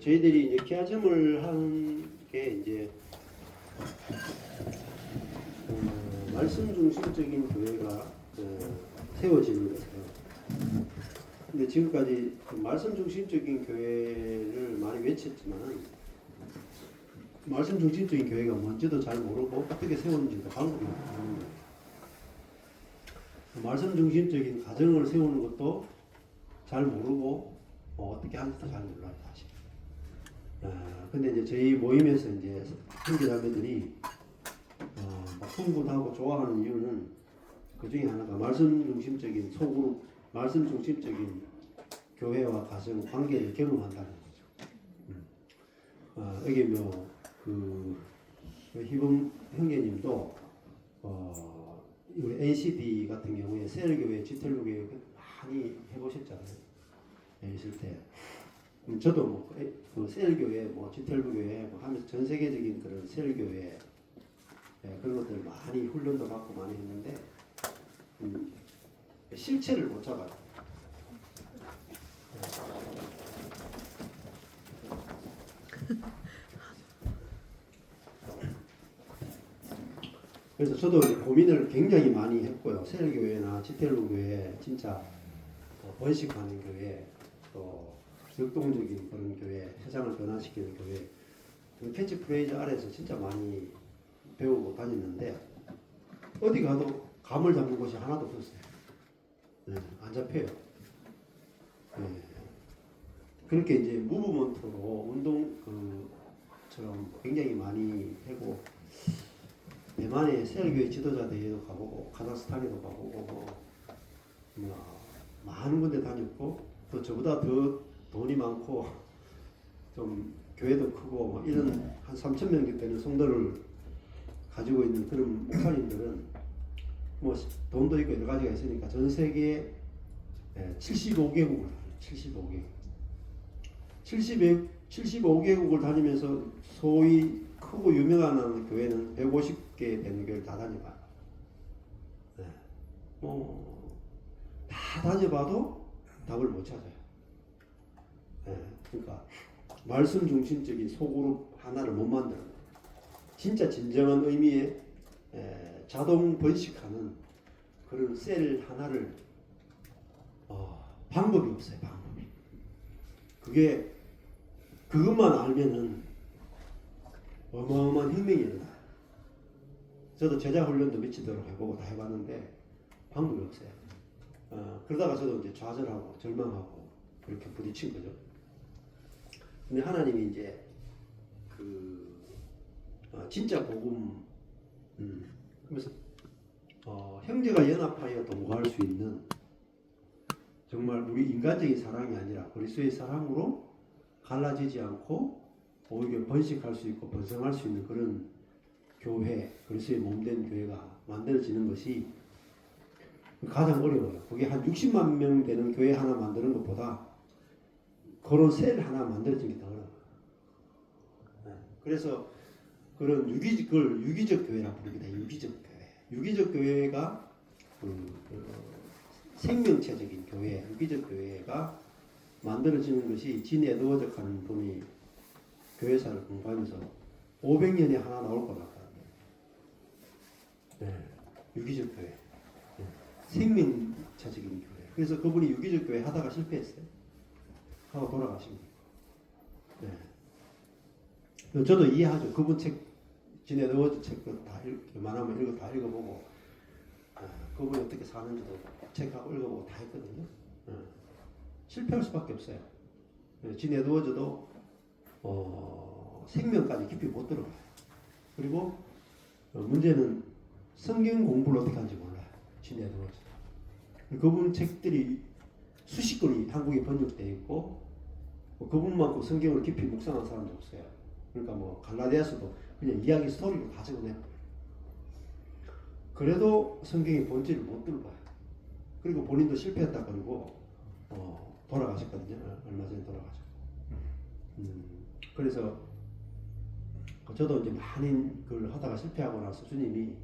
저희들이 이제 기하점을 한 게 이제 말씀 중심적인 교회가 세워지는 거예요. 근데 지금까지 말씀 중심적인 교회를 많이 외쳤지만 말씀 중심적인 교회가 뭔지도 잘 모르고 어떻게 세우는지도 방법이 없는 거예요. 말씀 중심적인 가정을 세우는 것도 잘 모르고 어떻게 하는지도 잘 몰라요, 사실. 근데 이제 저희 모임에서 이제 형제자매들이 막 흥분하고 좋아하는 이유는 그 중에 하나가 말씀 중심적인 소그룹, 말씀 중심적인 교회와 가정 관계를 경험한다는 거죠. 여기 그 희범 형제님도 우리 NCD 같은 경우에 세일교회, 지텔교회 많이 해보셨잖아요. 있을 때. 저도 그 세일교회, 지텔교회 하면서 전 세계적인 그런 세일교회 그런 것들 많이 훈련도 받고 많이 했는데 실체를 못 잡아요. 그래서 저도 고민을 굉장히 많이 했고요. 세일교회나 지텔교회 진짜 번식하는 교회, 또 역동적인 그런 교회, 세상을 변화시키는 교회, 캐치프레이즈 아래에서 진짜 많이 배우고 다녔는데 어디 가도 감을 잡는 곳이 하나도 없었어요. 안 잡혀요. 그렇게 이제 무브먼트로 운동처럼 굉장히 많이 하고 대만의 세일교회 지도자 대회도 가보고 카자흐스탄에도 가보고 많은 군데 다녔고 또 저보다 더 돈이 많고 좀 교회도 크고 이런 한 3,000명 되는 성도를 가지고 있는 그런 목사님들은 돈도 있고 여러 가지가 있으니까 전 세계 75개국을 75개국을 다니면서 소위 크고 유명한 교회는 150개 되는 교회를 다 다녀봐요. 다 다녀봐도 답을 못 찾아요. 그러니까 말씀 중심적인 소그룹 하나를 못 만드는 거예요. 진짜 진정한 의미의 자동 번식하는 그런 셀 하나를 방법이 없어요. 방법이. 그것만 알면은 어마어마한 혁명이 일어나요. 저도 제자 훈련도 미치도록 해보고 다 해봤는데 방법이 없어요. 그러다가 저도 이제 좌절하고 절망하고 그렇게 부딪힌 거죠. 근데 하나님이 이제 진짜 복음, 그래서 형제가 연합하여 동거할 수 있는 정말 우리 인간적인 사랑이 아니라 그리스도의 사랑으로 갈라지지 않고 오히려 번식할 수 있고 번성할 수 있는 그런 교회, 그리스도의 몸된 교회가 만들어지는 것이 가장 어려워요. 그게 한 60만 명 되는 교회 하나 만드는 것보다 그런 셀 하나 만들어지는 게 더 어려워요. 그래서 그런 유기적 교회라고 부릅니다. 유기적 교회. 유기적 교회가 생명체적인 교회, 유기적 교회가 만들어지는 것이 진 에드워즈 하는 분이 교회사를 공부하면서 500년에 하나 나올 것 같다. 유기적 교회. 생명체적인 교회. 그래서 그분이 유기적 교회 하다가 실패했어요. 하고 돌아가십니다. 저도 이해하죠. 그분 책, 진 에드워즈 책도 다 웬만하면 다 읽어보고, 그분이 어떻게 사는지도 책하고 읽어보고 다 했거든요. 실패할 수밖에 없어요. 진 에드워즈도 생명까지 깊이 못 들어가요. 그리고 문제는 성경 공부를 어떻게 하는지 몰라요. 진 에드워즈. 그분 책들이 수십 권이 한국에 번역되어 있고 그분만큼 성경을 깊이 묵상한 사람도 없어요. 그러니까 갈라디아서도 그냥 이야기 스토리로 다 적어내요. 그래도 성경의 본질을 못 들어봐요. 그리고 본인도 실패했다 그러고 돌아가셨거든요. 얼마 전에 돌아가셨고. 그래서 저도 이제 많은 걸 하다가 실패하고 나서 주님이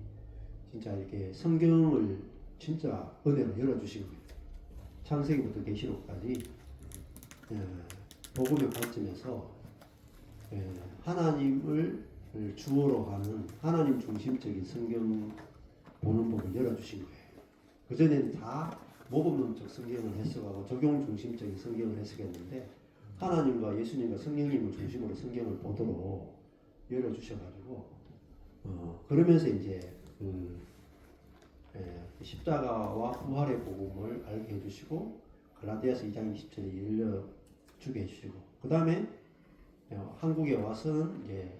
진짜 이렇게 성경을 진짜 은혜로 열어주신 거예요. 창세기부터 계시록까지 복음의 관점에서 하나님을 주어로 하는 하나님 중심적인 성경 보는 법을 열어주신 거예요. 그전에는 다 모범론적 성경을 해석하고 적용 중심적인 성경을 해석했는데 하나님과 예수님과 성령님을 중심으로 성경을 보도록 열어주셔가지고 그러면서 이제 십자가와 부활의 복음을 알게 해주시고 갈라디아서 2장 20절에 열려주게 해주시고 그 다음에 한국에 와서는 이제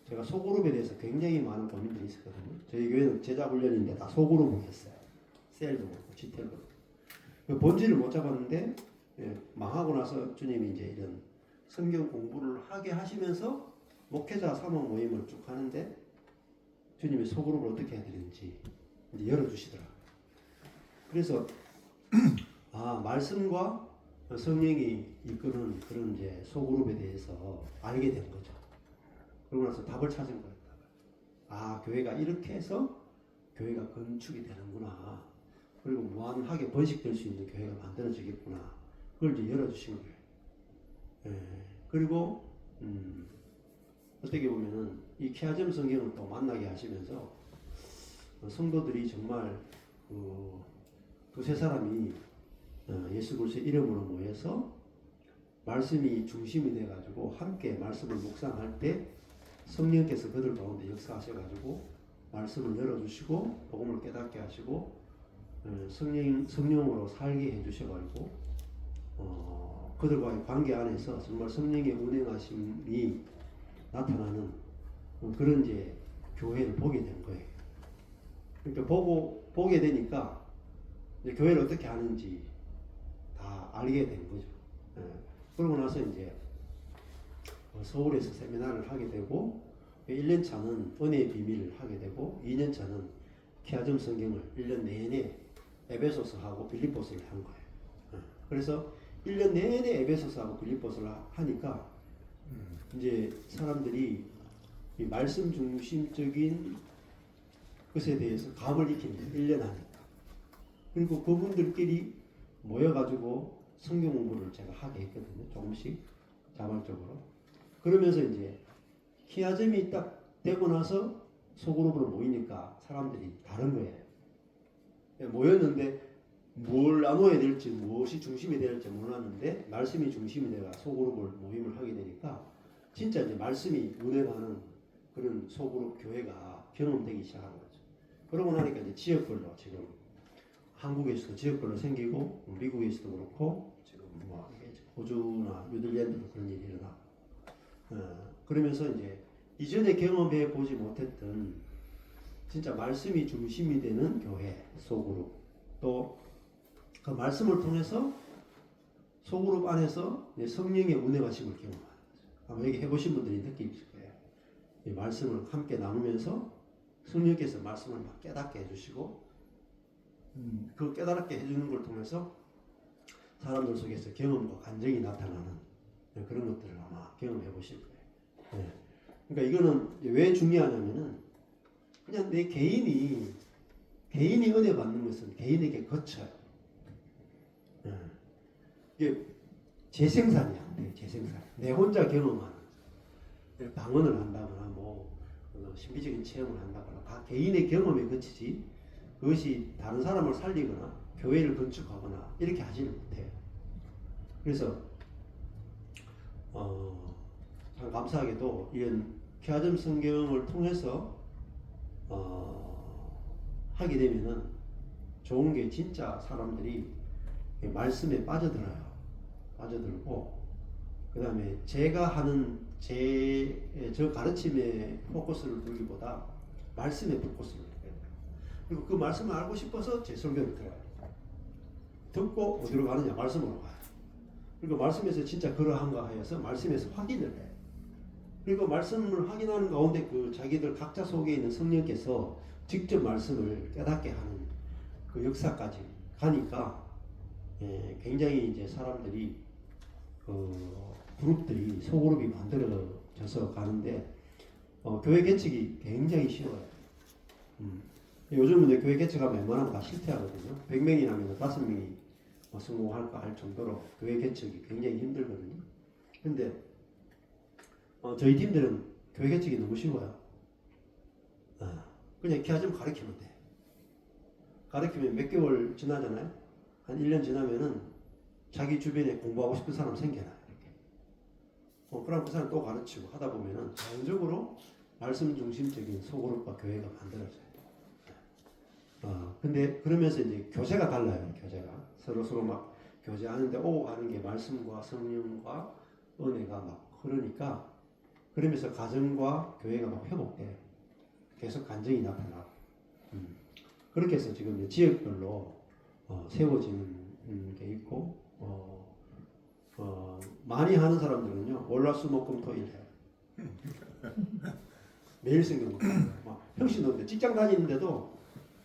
제가 소그룹에 대해서 굉장히 많은 고민들이 있었거든요. 저희 교회는 제자 훈련인데 다 소그룹을 했어요. 셀도 그렇고 지텔도 그렇고 본질을 못 잡았는데 망하고 나서 주님이 이제 이런 성경 공부를 하게 하시면서 목회자 사모 모임을 쭉 하는데 주님이 소그룹을 어떻게 해야 되는지 이제 열어주시더라고요. 그래서 말씀과 성령이 이끄는 그런 이제 소그룹에 대해서 알게 된 거죠. 그러고 나서 답을 찾은 거예요. 교회가 이렇게 해서 교회가 건축이 되는구나. 그리고 무한하게 번식될 수 있는 교회가 만들어지겠구나. 그걸 이제 열어주신 거예요. 그리고 어떻게 보면은 이 키아점 성경을 또 만나게 하시면서 성도들이 정말 두세 사람이 예수 그리스도의 이름으로 모여서 말씀이 중심이 돼가지고 함께 말씀을 묵상할 때 성령께서 그들 가운데 역사하셔가지고 말씀을 열어주시고 복음을 깨닫게 하시고 성령으로 살게 해주셔가지고 그들과의 관계 안에서 정말 성령의 운행하심이 나타나는 그런 이제 교회를 보게 된 거예요. 그러니까 보게 되니까 이제 교회를 어떻게 하는지 다 알게 된 거죠. 그러고 나서 이제 서울에서 세미나를 하게 되고 1년 차는 은혜의 비밀을 하게 되고 2년 차는 키아점 성경을 1년 내내 에베소서하고 빌립보서를 한 거예요. 그래서 1년 내내 에베소서하고 빌립보서를 하니까 이제 사람들이 이 말씀 중심적인 것에 대해서 감을 익힌 거예요. 1년 하니까. 그리고 그분들끼리 모여가지고 성경 공부를 제가 하게 했거든요. 조금씩 자발적으로. 그러면서 이제 키아점이 딱 되고 나서 소그룹으로 모이니까 사람들이 다른 거예요. 모였는데 뭘 나눠야 될지 무엇이 중심이 될지 몰랐는데 말씀이 중심이 돼가 소그룹을 모임을 하게 되니까 진짜 이제 말씀이 운행하는 그런 소그룹 교회가 경험되기 시작한 거죠. 그러고 나니까 이제 지역별로 지금 한국에서도 지역별로 생기고 미국에서도 그렇고 지금 뭐 호주나 뉴질랜드도 그런 일이 일어나고 그러면서 이제 이전에 경험해 보지 못했던 진짜 말씀이 중심이 되는 교회 소그룹 또 그 말씀을 통해서 소그룹 안에서 성령의 운행하심을 경험하는 거죠. 아마 여기 해보신 분들이 느끼실 거예요. 이 말씀을 함께 나누면서 성령께서 말씀을 막 깨닫게 해주시고 그 깨닫게 해주는 걸 통해서 사람들 속에서 경험과 감정이 나타나는 그런 것들을 아마 경험해 보실 거예요. 그러니까 이거는 왜 중요하냐면은 그냥 내 개인이 은혜 받는 것은 개인에게 거쳐요. 이게 재생산이 안 돼요. 재생산. 내 혼자 경험하는 방언을 한다거나 뭐 신비적인 체험을 한다거나 다 개인의 경험에 그치지 그것이 다른 사람을 살리거나 교회를 건축하거나 이렇게 하지는 못해요. 그래서 참 감사하게도 이런 키아점 성경을 통해서 하게 되면은 좋은 게 진짜 사람들이 말씀에 빠져들고 그 다음에 제가 하는 저 가르침에 포커스를 두기보다 말씀에 포커스를 두게 돼요. 그리고 그 말씀을 알고 싶어서 제 설교를 들어요. 듣고 어디로 가느냐? 말씀으로 가요. 그리고 말씀에서 진짜 그러한가 하여서 말씀에서 확인을 해요. 그리고 말씀을 확인하는 가운데 그 자기들 각자 속에 있는 성령께서 직접 말씀을 깨닫게 하는 그 역사까지 가니까 굉장히 이제 사람들이 그룹들이 소그룹이 만들어져서 가는데 교회 개척이 굉장히 쉬워요. 요즘은 교회 개척하면 웬만하면 다 실패하거든요. 100명이 나면 5명이 성공할까 할 정도로 교회 개척이 굉장히 힘들거든요. 근데 저희 팀들은 교회 개척이 너무 쉬워요. 그냥 기하점 가르치면 돼. 가르치면 몇 개월 지나잖아요. 한 1년 지나면은 자기 주변에 공부하고 싶은 사람 생겨나요. 이렇게. 그럼 그 사람 또 가르치고 하다 보면은 자연적으로 말씀 중심적인 소그룹과 교회가 만들어져요. 근데 그러면서 이제 교제가 달라요. 교제가 서로 막 교제하는데 오고 가는 게 말씀과 성령과 은혜가 막 흐르니까 그러면서 가정과 교회가 막 회복돼요. 계속 간증이 나타나고 그렇게 해서 지금 이제 지역별로 세워지는 게 있고 많이 하는 사람들은요 월화수목금토일 해요. 매일 성경 공부. 형신도인데 직장 다니는데도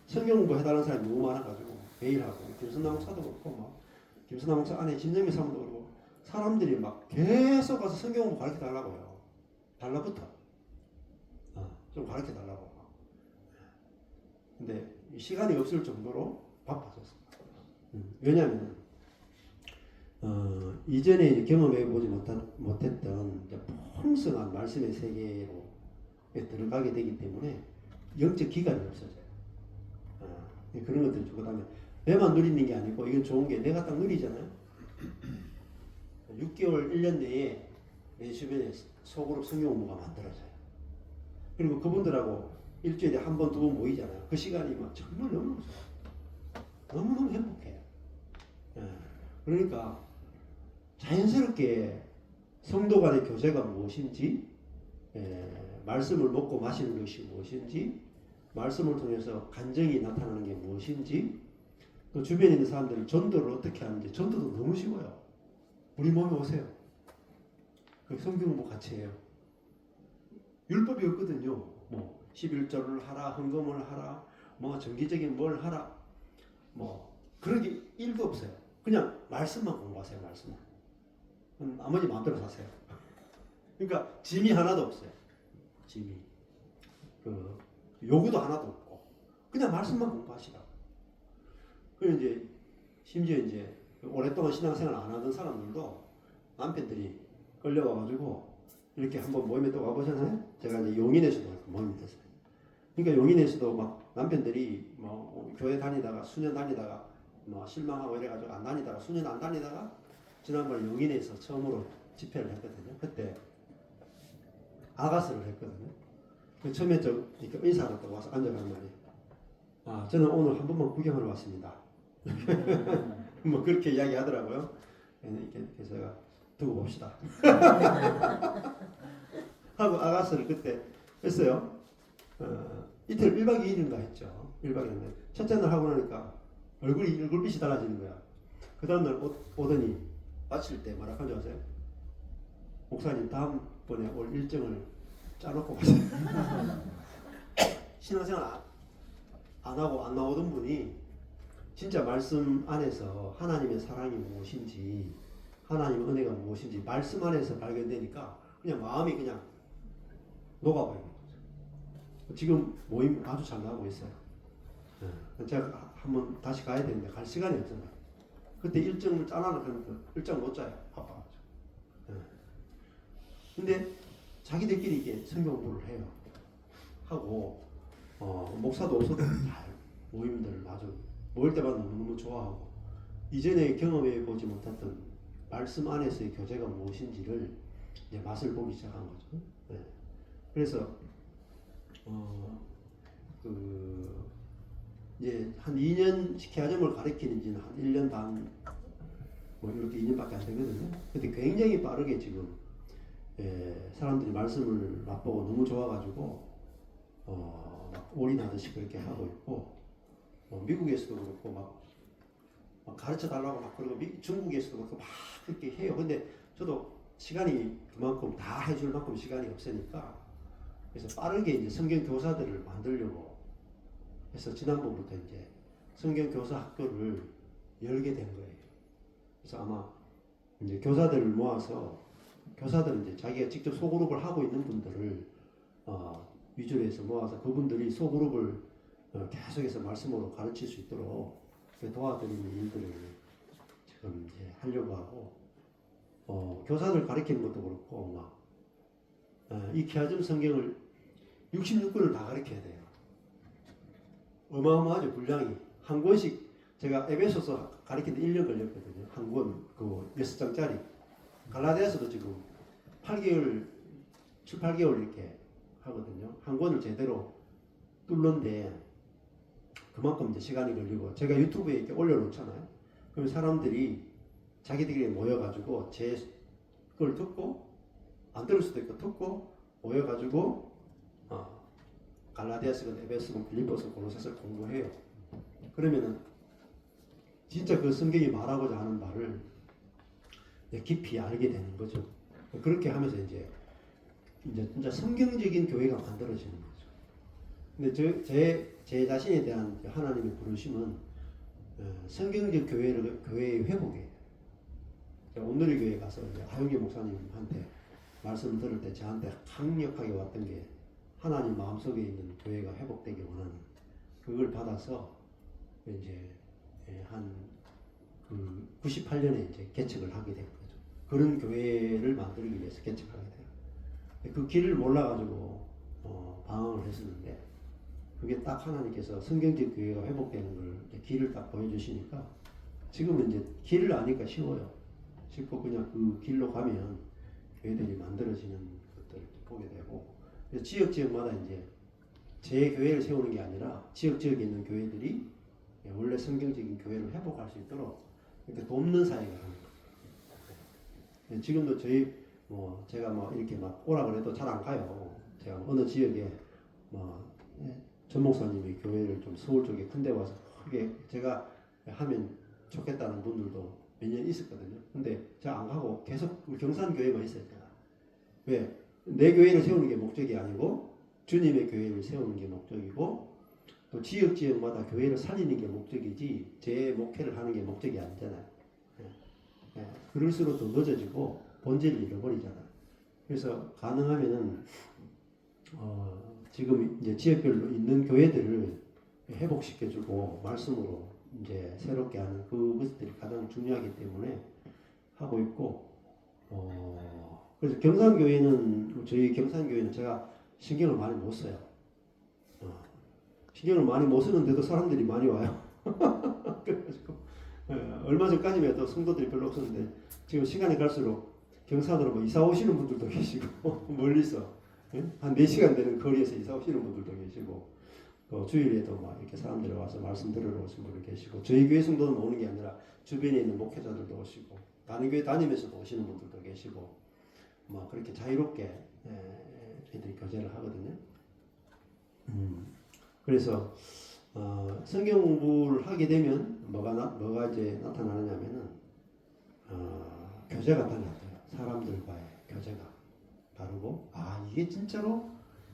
성경 공부 해달라는 사람이 너무 많아가지고 매일 하고 김선남 목사도 그렇고 막 김선남 목사 안에 진정미 사모도 그렇고 사람들이 막 계속 가서 성경 공부 가르쳐 달라고요. 달라붙어. 좀 가르쳐 달라고. 근데 시간이 없을 정도로 바빠졌어. 왜냐하면 이전에 이제 경험해 보지 못했던 이제 풍성한 말씀의 세계로 들어가게 되기 때문에 영적 기간이 없어져요. 그런 것들 주고 다음에 내만 누리는 게 아니고 이건 좋은 게 내가 딱 누리잖아요. 6개월 1년 내에 내 주변에 소그룹 성경 공부가 만들어져요. 그리고 그분들하고 일주일에 한 번, 두 번 모이잖아요. 그 시간이 막 정말 너무너무 좋아요. 너무너무 행복해요. 그러니까 자연스럽게 성도 간의 교제가 무엇인지, 말씀을 먹고 마시는 것이 무엇인지, 말씀을 통해서 간증이 나타나는 게 무엇인지, 또 주변에 있는 사람들이 전도를 어떻게 하는지, 전도도 너무 쉬워요. 우리 몸에 오세요. 성경 공부 같이 해요. 율법이 없거든요. 뭐 11조를 하라, 헌금을 하라, 뭐 정기적인 뭘 하라, 뭐 그런 게 1도 없어요. 그냥 말씀만 공부하세요. 말씀만. 나머지 마음대로 사세요. 그러니까 짐이 하나도 없어요. 짐이 요구도 하나도 없고 그냥 말씀만 공부하시라. 그리고 이제 심지어 이제 오랫동안 신앙생활 안 하던 사람들도 남편들이 끌려와가지고 이렇게 한번 모임에 또 와보셨나요? 제가 이제 용인에서도 모임이 됐어요. 그러니까 용인에서도 막 남편들이 뭐 교회 다니다가 수년 다니다가 뭐 실망하고 이래가지고 안 다니다가 수년 안 다니다가 지난번 용인에서 처음으로 집회를 했거든요. 그때 아가스를 했거든요. 그 처음에 이렇게 인사를 또 와서 앉아가는 말이에요. 저는 오늘 한 번만 구경하러 왔습니다. 뭐 그렇게 이야기하더라고요. 그래서 제가 두고 봅시다. 하고 아가스를 그때 했어요. 이틀 1박 2일인가 했죠. 1박 2일. 첫째 날 하고 나니까 얼굴빛이 달라지는 거야. 그 다음날 오더니 마칠 때 뭐라고 하는지 아세요? 목사님 다음번에 올 일정을 짜놓고 가세요. 신앙생활 안 하고 안 나오던 분이 진짜 말씀 안에서 하나님의 사랑이 무엇인지 하나님의 은혜가 무엇인지 말씀 안에서 발견되니까 그냥 마음이 그냥 녹아버리는 거죠. 지금 모임 아주 잘 나가고 있어요. 제가 한번 다시 가야 되는데 갈 시간이 없잖아요. 그때 일정을 짜놔놓으니까 일정 못 짜요. 바빠가지고. 근데 자기들끼리 이게 성경 공부를 해요. 하고 목사도 없어도 잘 모임들 아주 모일 때마다 너무 좋아하고 이전에 경험해 보지 못했던 말씀 안에서의 교제가 무엇인지를 이제 맛을 보기 시작한 거죠. 그래서 이제 한 2년 식혜아점을 가르치는 지는 한 1년 반 뭐 이렇게 2년밖에 안 되거든요. 근데 굉장히 빠르게 지금 사람들이 말씀을 맛보고 너무 좋아가지고 막 올인하듯이 그렇게 하고 있고 미국에서도 그렇고 막 가르쳐 달라고 막 그러고 중국에서도 그렇고 막 그렇게 해요. 근데 저도 시간이 그만큼 다 해줄 만큼 시간이 없으니까 그래서 빠르게 이제 성경 교사들을 만들려고 해서 지난번부터 이제 성경 교사 학교를 열게 된 거예요. 그래서 아마 이제 교사들을 모아서 교사들은 이제 자기가 직접 소그룹을 하고 있는 분들을 위주로 해서 모아서 그분들이 소그룹을 계속해서 말씀으로 가르칠 수 있도록 도와드리는 일들을 지금 이제 하려고 하고 교사들 가르치는 것도 그렇고 막 이 키아즘 성경을 66권을 다 가르쳐야 돼요. 어마어마하죠, 분량이. 한 권씩 제가 에베소서 가르치는데 1년 걸렸거든요. 한 권, 그 6장짜리. 갈라디아서도 지금 8개월, 7, 8개월 이렇게 하거든요. 한 권을 제대로 뚫는데 그만큼 이제 시간이 걸리고 제가 유튜브에 이렇게 올려놓잖아요. 그럼 사람들이 자기들끼리 모여가지고 제 걸 듣고 안 들을 수도 있고 듣고 모여가지고 갈라디아서건 에베소건 빌립보서 골로새서 공부해요. 그러면은 진짜 그 성경이 말하고자 하는 말을 깊이 알게 되는 거죠. 그렇게 하면서 이제 진짜 성경적인 교회가 만들어지는 거죠. 근데 제 자신에 대한 하나님의 부르심은 성경적 교회의 회복이에요. 제가 오늘의 교회에 가서 이제 하용기 목사님한테 말씀을 들을 때 저한테 강력하게 왔던 게 하나님 마음속에 있는 교회가 회복되기 원하는 그걸 받아서 이제 한 98년에 이제 개척을 하게 된 거죠. 그런 교회를 만들기 위해서 개척하게 돼요. 그 길을 몰라가지고 방황을 했었는데 그게 딱 하나님께서 성경적 교회가 회복되는 걸 길을 딱 보여주시니까 지금은 이제 길을 아니까 쉬워요. 쉽고 그냥 그 길로 가면 교회들이 만들어지는 것들을 보게 되고 지역마다 이제 제 교회를 세우는 게 아니라 지역에 있는 교회들이 원래 성경적인 교회를 회복할 수 있도록 이렇게 돕는 사역을 하는 거예요. 지금도 저희 제가 이렇게 오라 그래도 잘 안 가요. 제가 어느 지역에 전 목사님이 교회를 좀 서울 쪽에 큰데 와서 크게 제가 하면 좋겠다는 분들도 몇 년 있었거든요. 근데 제가 안 가고 계속 경산 교회만 있어요. 제가. 왜? 내 교회를 세우는 게 목적이 아니고 주님의 교회를 세우는 게 목적이고 또 지역마다 교회를 살리는 게 목적이지 제 목회를 하는 게 목적이 아니잖아요. 그럴수록 더 늦어지고 본질을 잃어버리잖아요. 그래서 가능하면은 지금 이제 지역별로 있는 교회들을 회복시켜주고 말씀으로 이제 새롭게 하는 그것들이 가장 중요하기 때문에 하고 있고 그래서 저희 경산교회는 제가 신경을 많이 못 써요. 신경을 많이 못 쓰는데도 사람들이 많이 와요. 그래가지고 얼마 전까지만 해도 성도들이 별로 없었는데 지금 시간이 갈수록 경산으로 이사 오시는 분들도 계시고 멀리서 한 4시간 되는 거리에서 이사 오시는 분들도 계시고 또 주일에도 이렇게 사람들이 와서 말씀 들으러 오신 분들 계시고 저희 교회 성도는 오는 게 아니라 주변에 있는 목회자들도 오시고 다른 교회 다니면서도 오시는 분들도 계시고 그렇게 자유롭게 애들이 교제를 하거든요. 그래서 성경 공부를 하게 되면 뭐가 이제 나타나느냐면은 교제가 달라져요. 사람들과의 교제가 다르고 이게 진짜로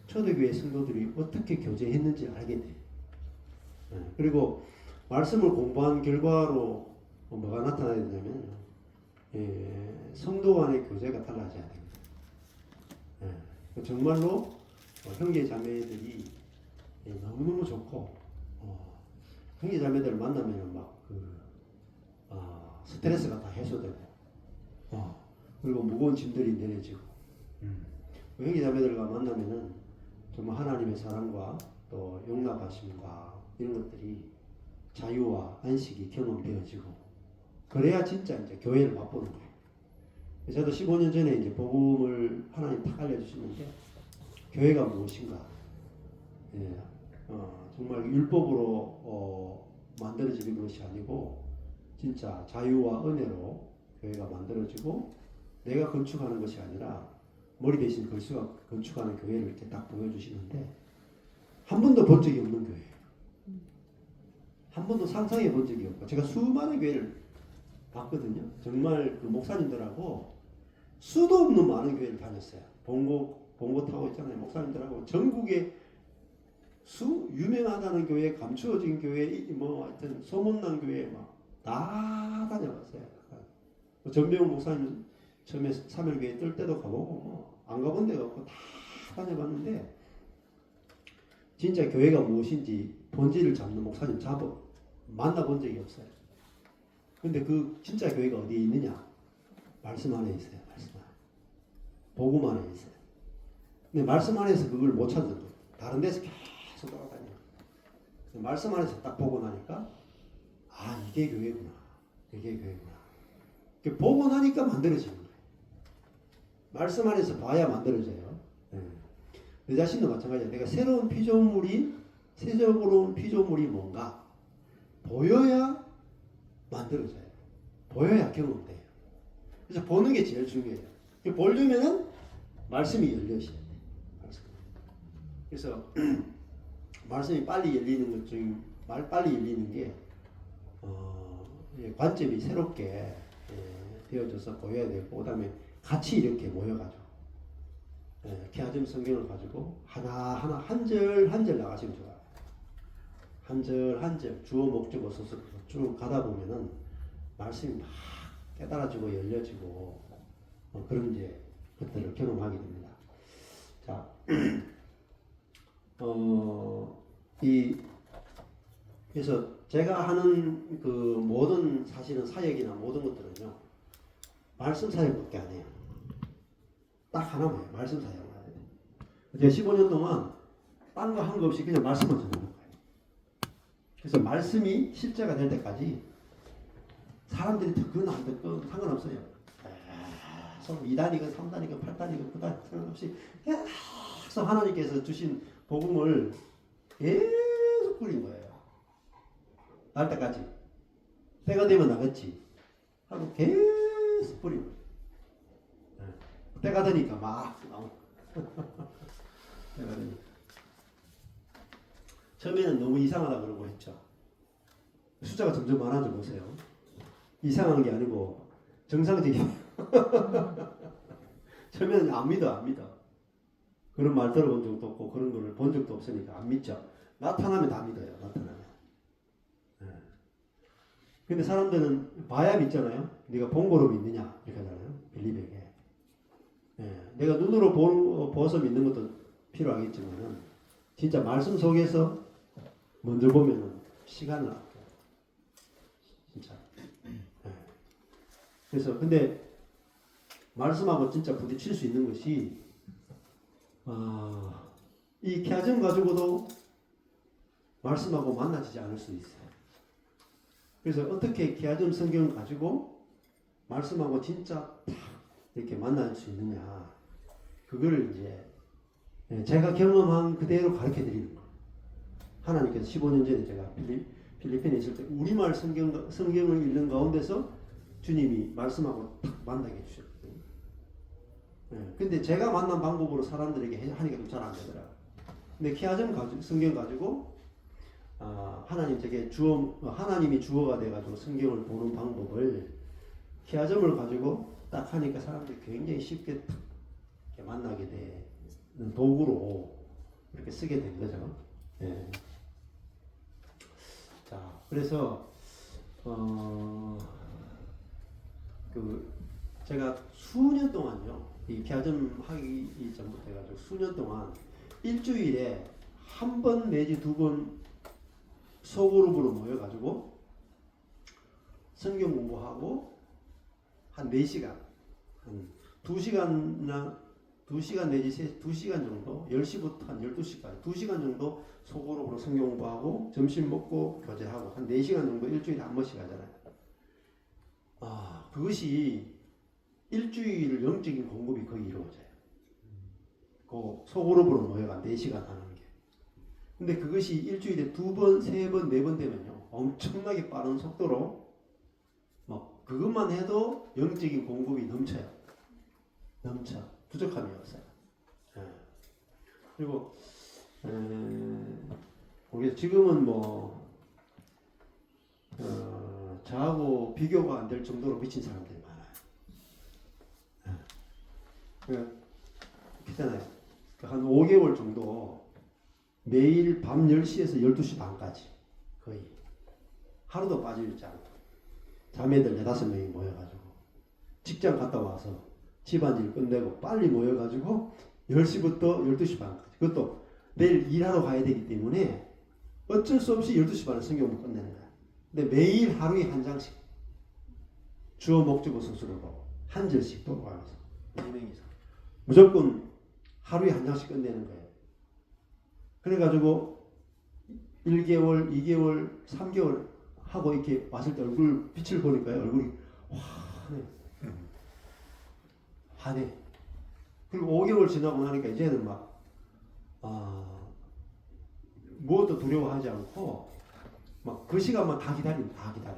초대교회 성도들이 어떻게 교제했는지 알게 돼요. 그리고 말씀을 공부한 결과로 뭐가 나타나야 되냐면 성도 간의 교제가 달라져야 됩니다. 정말로 형제 자매들이 너무너무 좋고 형제 자매들을 만나면 스트레스가 다 해소되고 그리고 무거운 짐들이 내려지고 형제 자매들과 만나면은 정말 하나님의 사랑과 또 용납하심과 이런 것들이 자유와 안식이 경험되어지고 그래야 진짜 이제 교회를 맛보는 거예요. 저도 15년 전에 이제 복음을 하나님 딱 알려주시는데 교회가 무엇인가 정말 율법으로 만들어지는 것이 아니고 진짜 자유와 은혜로 교회가 만들어지고 내가 건축하는 것이 아니라 머리 대신 글수가 건축하는 교회를 이렇게 딱 보여주시는데 한 번도 본 적이 없는 교회예요. 한 번도 상상해 본 적이 없고 제가 수많은 교회를 봤거든요. 정말 그 목사님들하고 수도 없는 많은 교회를 다녔어요. 봉고 타고 있잖아요. 목사님들하고 전국에 유명하다는 교회, 감추어진 교회, 하여튼 소문난 교회 다 다녀봤어요. 전병훈 목사님 처음에 사멸교회 뜰 때도 가보고 안 가본 데가 없고 다 다녀봤는데 진짜 교회가 무엇인지 본질을 잡는 목사님 만나본 적이 없어요. 근데 그 진짜 교회가 어디에 있느냐? 말씀 안에 있어요. 말씀 안에. 복음 안에 있어요. 근데 말씀 안에서 그걸 못 찾는 거예요. 다른 데서 계속 돌아다녀요. 말씀 안에서 딱 보고 나니까 아 이게 교회구나. 이게 교회구나. 보고 나니까 만들어지는 거예요. 말씀 안에서 봐야 만들어져요. 내 자신도 마찬가지예요. 내가 새로운 피조물이 뭔가 보여야 만들어져요. 보여야 경험돼요. 그래서 보는 게 제일 중요해요. 보려면은 말씀이 열려셔야 돼요. 그래서 말씀이 빨리 열리는 것 중 빨리 열리는 게 관점이 새롭게 되어져서 보여야 되고, 그다음에 같이 이렇게 모여가지고 케아점 성경을 가지고 하나하나 한 절 한 절 나가시면 좋아요. 한 절 한 절 주어 목적어 서서 쭉 가다 보면은 말씀이 막 깨달아지고 열려지고 그런 이제 것들을 경험하게 됩니다. 자, 그래서 제가 하는 그 모든 사실은 사역이나 모든 것들은요 말씀 사역밖에 안 해요. 딱 하나만 해요. 말씀 사역만 해요. 제가 15년 동안 딴 거 한 거 없이 그냥 말씀만 전하는 거예요. 그래서 말씀이 실제가 될 때까지 사람들이 듣건 안 듣건 상관없어요. 계속 2단이건 3단이건 8단이건 9단 상관없이 계속 하나님께서 주신 복음을 계속 뿌린 거예요. 날 때까지. 때가 되면 나겠지 하고 계속 뿌린 거예요. 때가 되니까 막 나오고 때가 되니까. 처음에는 너무 이상하다 그러고 했죠. 숫자가 점점 많아져 보세요. 이상한 게 아니고 정상적인. 처음에는 안 믿어. 그런 말 들어본 적도 없고 그런 거를 본 적도 없으니까 안 믿죠. 나타나면 다 믿어요. 나타나면. 근데 사람들은 봐야 믿잖아요. 네가 본 거로 믿느냐 이렇게 하잖아요. 빌립에게. 내가 눈으로 보아서 믿는 것도 필요하겠지만은 진짜 말씀 속에서 먼저 보면은 시간을 아껴요. 진짜. 그래서 근데 말씀하고 진짜 부딪힐 수 있는 것이 이 케아점 가지고도 말씀하고 만나지지 않을 수 있어요. 그래서 어떻게 케아점 성경 가지고 말씀하고 진짜 딱 이렇게 만날 수 있느냐, 그거를 이제 제가 경험한 그대로 가르쳐 드리는 거예요. 하나님께서 15년 전에 제가 필리핀에 있을 때 우리말 성경을 읽는 가운데서 주님이 말씀하고 딱 만나게 해주셨거든요. 근데 제가 만난 방법으로 사람들에게 하니까 좀 잘 안 되더라고요. 근데 케아점 성경 가지고 하나님 제게 하나님이 주어가 돼가지고 성경을 보는 방법을 케아점을 가지고 딱 하니까 사람들이 굉장히 쉽게 딱 만나게 되는 도구로 이렇게 쓰게 된 거죠. 자, 그래서 제가 수년 동안요, 이 케아점 하기 전부터 해가지고 수년 동안 일주일에 한 번 내지 두 번 소그룹으로 모여가지고 성경 공부하고 한 4시간, 한 2시간 내지 2시간 정도, 10시부터 한 12시까지 2시간 정도 소그룹으로 성경 공부하고 점심 먹고 교제하고 한 4시간 정도 일주일에 한 번씩 하잖아요. 그것이 일주일 영적인 공급이 거의 이루어져요. 그 소그룹으로 모여가 4시간 하는 게. 근데 그것이 일주일에 2번, 3번, 4번 되면요, 엄청나게 빠른 속도로 그것만 해도 영적인 공급이 넘쳐요. 부족함이 없어요. 그리고 우리 지금은 저하고 비교가 안 될 정도로 미친 사람들이 많아요. 그렇잖아요. 한 5개월 정도 매일 밤 10시에서 12시 반까지 거의 하루도 빠지지 않고 자매들 4-5명이 모여가지고 직장 갔다 와서 집안일 끝내고 빨리 모여가지고 10시부터 12시 반까지, 그것도 내일 일하러 가야 되기 때문에 어쩔 수 없이 12시 반에 성경을 끝내는 거야. 근데 매일 하루에 한 장씩 주어 목적어 서술을 보고 한 절씩 돌아가면서 4명이서 무조건 하루에 한 장씩 끝내는 거예요. 그래가지고 1개월, 2개월, 3개월 하고 이렇게 왔을 때 얼굴 빛을 보니까요. 얼굴이 환해. 환해. 그리고 5개월 지나고 나니까 이제는 막 무엇도 두려워하지 않고 막 그 시간만 다 기다립니다. 다 기다려.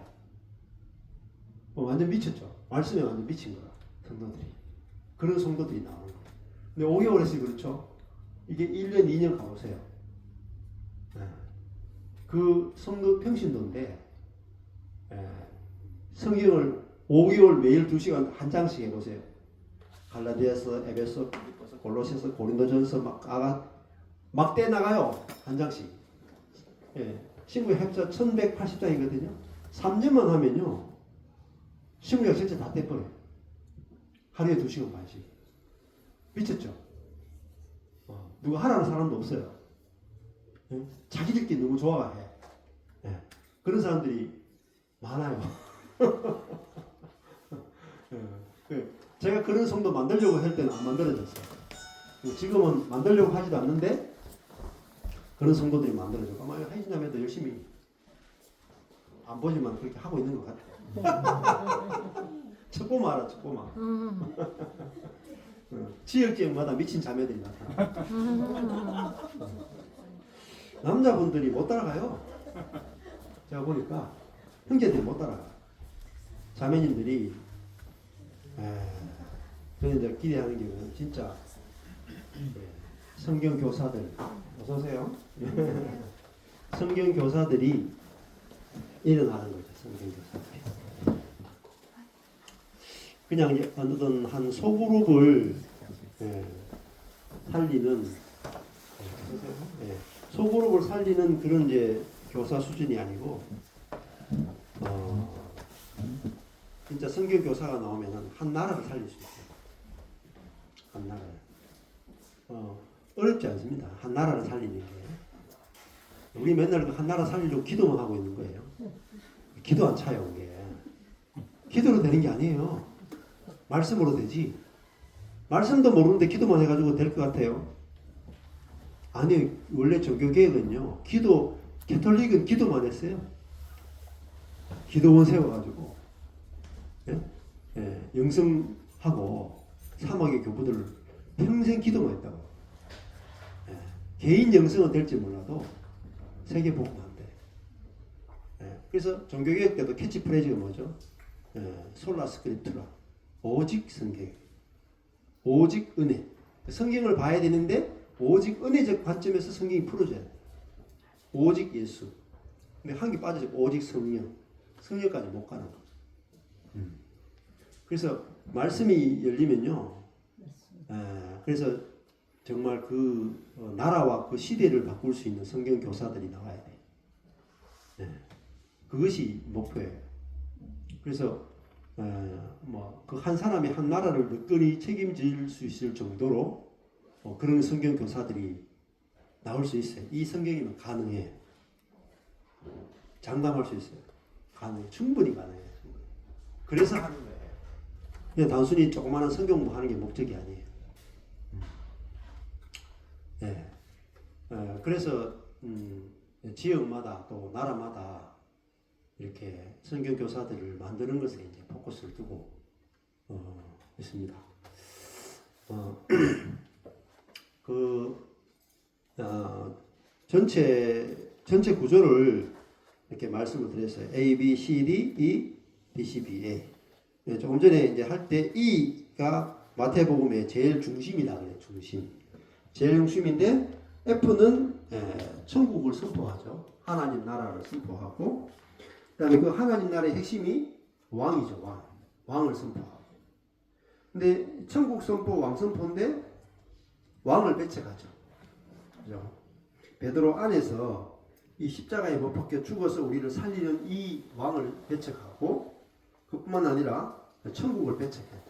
완전 미쳤죠. 말씀에 완전 미친 거야. 성도들이. 그런 성도들이 나오는 거예요. 근데 5개월에서 그렇죠. 이게 1년, 2년 가보세요. 그 성도 평신도인데 성경을 5개월 매일 2시간 한 장씩 해보세요. 갈라디아서, 에베소, 빌립보서, 골로새서, 고린도전서 막 떼나가요. 한 장씩. 신구약 heb자 1180장이거든요. 3년만 하면요. 신구약 전체 다 떼버려요. 하루에 2시간 반씩. 미쳤죠? 누가 하라는 사람도 없어요. 자기들끼리 너무 좋아해. 그런 사람들이 많아요. 제가 그런 성도 만들려고 할 때는 안 만들어졌어요. 지금은 만들려고 하지도 않는데 그런 성도들이 만들어졌고 아마 하이진자매도 열심히 안 보지만 그렇게 하고 있는 것 같아요. 척보마 알아, 척보마. 지역지역마다 미친 자매들이 나타나. 남자분들이 못 따라가요. 제가 보니까 형제들이 못 따라가. 자매님들이 저는 이제 기대하는 게 진짜 성경 교사들 어서 오세요. 성경 교사들이 일어나는 거죠. 성경 교사들이 그냥 어떤 한 소그룹을 살리는 소그룹을 살리는 그런 이제 교사 수준이 아니고 진짜 성경 교사가 나오면은 한 나라를 살릴 수 있어요. 한 나라를. 어렵지 않습니다. 한 나라를 살리는 게. 우리 맨날 그 한 나라 살리려고 기도만 하고 있는 거예요. 기도 안 차요, 그게. 기도로 되는 게 아니에요. 말씀으로 되지. 말씀도 모르는데 기도만 해가지고 될 것 같아요. 아니, 원래 종교개혁은요, 캐톨릭은 기도만 했어요. 기도원 세워가지고, 영성하고 사막의 교부들을 평생 기도만 했다고. 개인 영성은 될지 몰라도 세계 복음 안 돼. 그래서 종교개혁 때도 캐치프레이즈가 뭐죠? 솔라 스크립투라. 오직 성경. 오직 은혜. 성경을 봐야 되는데 오직 은혜적 관점에서 성경이 풀어져야 돼. 오직 예수. 근데 한 개 빠져서 오직 성령. 성령까지 못 가는 거. 그래서 말씀이 열리면요. 그래서 정말 그 나라와 그 시대를 바꿀 수 있는 성경 교사들이 나와야 돼. 그것이 목표예요. 그래서 뭐 그 한 사람이 한 나라를 느끼니 책임질 수 있을 정도로 그런 성경 교사들이 나올 수 있어요. 이 성경이면 가능해. 장담할 수 있어요. 가능해. 충분히 가능해. 그래서 하는 거예요. 그냥 단순히 조그마한 성경 공부하는 게 목적이 아니에요. 그래서 지역마다 또 나라마다 이렇게 성경 교사들을 만드는 것에 이제 포커스를 두고 있습니다. 전체 구조를 이렇게 말씀을 드렸어요. A, B, C, D, E, B, C, B, A. 조금 전에 이제 할 때 E가 마태복음의 제일 중심이다 그래요. 중심. 제일 중심인데 F는 천국을 선포하죠. 하나님 나라를 선포하고, 그다음에 그 하나님 나라의 핵심이 왕이죠. 왕을 선포하고. 근데 천국 선포, 왕 선포인데 왕을 배척하죠. 그죠? 베드로 안에서 이 십자가에 못 박혀 죽어서 우리를 살리는 이 왕을 배척하고, 그뿐만 아니라 천국을 배척해야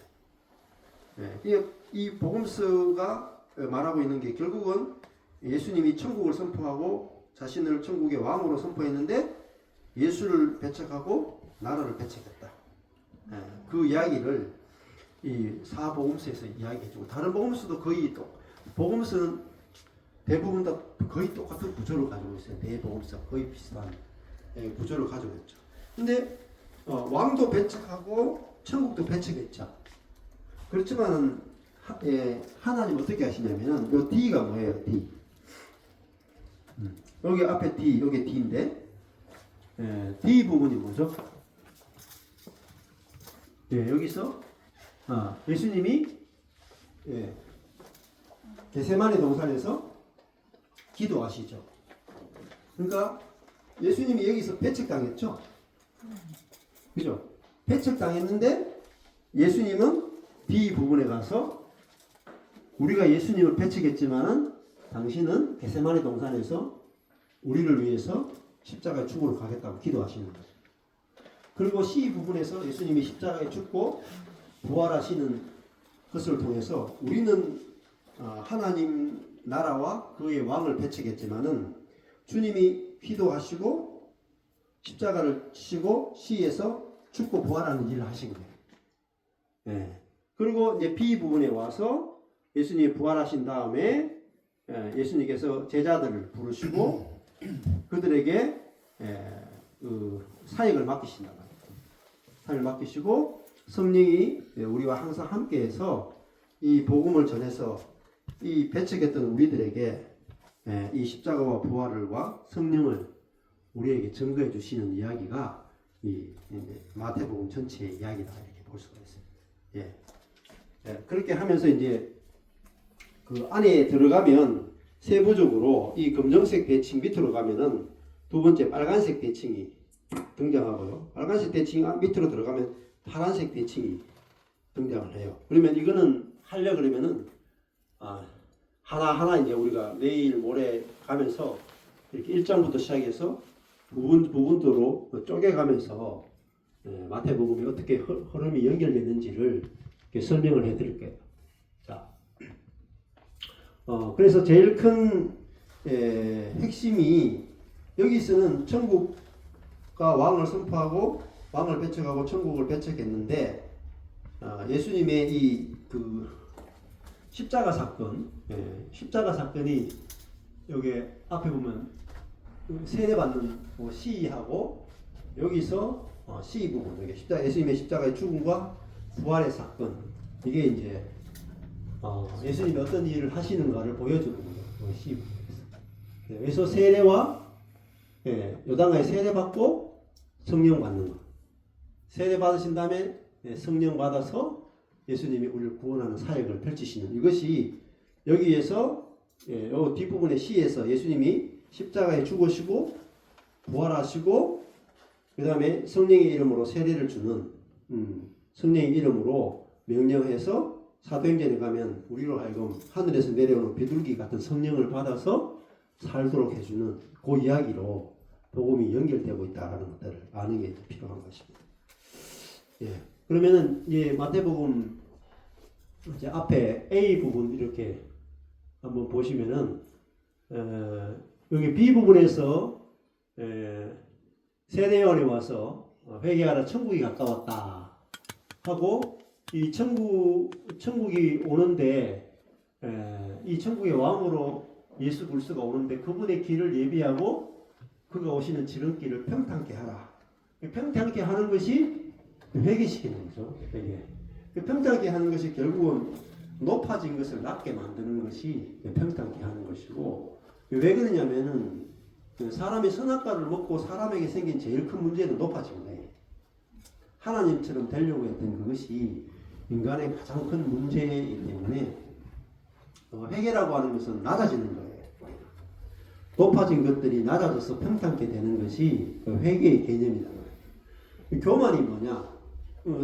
돼. 이 복음서가 말하고 있는 게 결국은 예수님이 천국을 선포하고 자신을 천국의 왕으로 선포했는데 예수를 배척하고 나라를 배척했다. 그 이야기를 이 사복음서에서 이야기해주고, 다른 복음서도 거의 또 복음서는 대부분 다 거의 똑같은 구조를 가지고 있어요. 네 복음서 거의 비슷한 구조를 가지고 있죠. 근데 왕도 배척하고 천국도 배척했죠. 그렇지만 하나님 어떻게 하시냐면은 요 D가 뭐예요? D. 여기 앞에 D, 여기 D인데 D 부분이 뭐죠? 여기서 예수님이 겟세마네 동산에서 기도하시죠. 그러니까 예수님이 여기서 배척당했죠. 그죠? 배척당했는데 예수님은 D 부분에 가서 우리가 예수님을 배척했지만은 당신은 겟세마네 동산에서 우리를 위해서 십자가에 죽으러 가겠다고 기도하시는 거죠. 그리고 C 부분에서 예수님이 십자가에 죽고 부활하시는 것을 통해서 우리는 하나님 나라와 그의 왕을 배척했지만은 주님이 기도하시고 십자가를 치시고 C에서 죽고 부활하는 일을 하신 거예요. 그리고 이제 B 부분에 와서 예수님이 부활하신 다음에 예수님께서 제자들을 부르시고 그들에게 그 사역을 맡기신다. 사역을 맡기시고 성령이 우리와 항상 함께해서 이 복음을 전해서 이 배척했던 우리들에게 이 십자가와 부활과 성령을 우리에게 증거해 주시는 이야기가 이 마태복음 전체의 이야기다 이렇게 볼 수가 있어요. 그렇게 하면서 이제 그 안에 들어가면 세부적으로 이 검정색 대칭 밑으로 가면은 두 번째 빨간색 대칭이 등장하고요. 빨간색 대칭 밑으로 들어가면 파란색 대칭이 등장을 해요. 그러면 이거는 하려 그러면은 하나하나 이제 우리가 내일 모레 가면서 이렇게 1장부터 시작해서 부분도로 쪼개가면서 마태복음이 어떻게 흐름이 연결되는지를 이렇게 설명을 해드릴 거예요. 자, 그래서 제일 큰 핵심이 여기서는 천국과 왕을 선포하고 왕을 배척하고 천국을 배척했는데 예수님의 이 그 십자가 사건, 십자가 사건이 여기 앞에 보면 세례받는 C하고 여기서 C 부분, 여기 예수님의 십자가의 죽음과 부활의 사건, 이게 이제 예수님이 어떤 일을 하시는가를 보여주는 거죠. C 부분에서. 그래서 세례와 요단강에 세례받고 성령 받는 거. 세례 받으신 다음에 성령 받아서 예수님이 우리를 구원하는 사역을 펼치시는 이것이 여기에서 요 뒷부분의 C에서 예수님이 십자가에 죽으시고 부활하시고 그 다음에 성령의 이름으로 세례를 주는 성령의 이름으로 명령해서 사도행전에 가면 우리로 하여금 하늘에서 내려오는 비둘기 같은 성령을 받아서 살도록 해주는 그 이야기로 복음이 연결되고 있다는 것들을 아는 게 필요한 것입니다. 그러면은 마태복음 이제 앞에 A 부분 이렇게 한번 보시면은 여기 B 부분에서 세례요한이 와서 회개하라 천국이 가까웠다 하고 이 천국이 오는데 이 천국의 왕으로 예수 그리스도가 오는데 그분의 길을 예비하고 그가 오시는 지름길을 평탄케 하라. 평탄케 하는 것이 회개시키는 거죠. 회개. 평탄케 하는 것이 결국은 높아진 것을 낮게 만드는 것이 평탄케 하는 것이고 왜 그러냐면은 사람이 선악과를 먹고 사람에게 생긴 제일 큰 문제는 높아진 거예요. 하나님처럼 되려고 했던 그것이 인간의 가장 큰 문제이기 때문에 회개라고 하는 것은 낮아지는 거예요. 높아진 것들이 낮아져서 평탄케 되는 것이 회개의 개념이다. 교만이 뭐냐?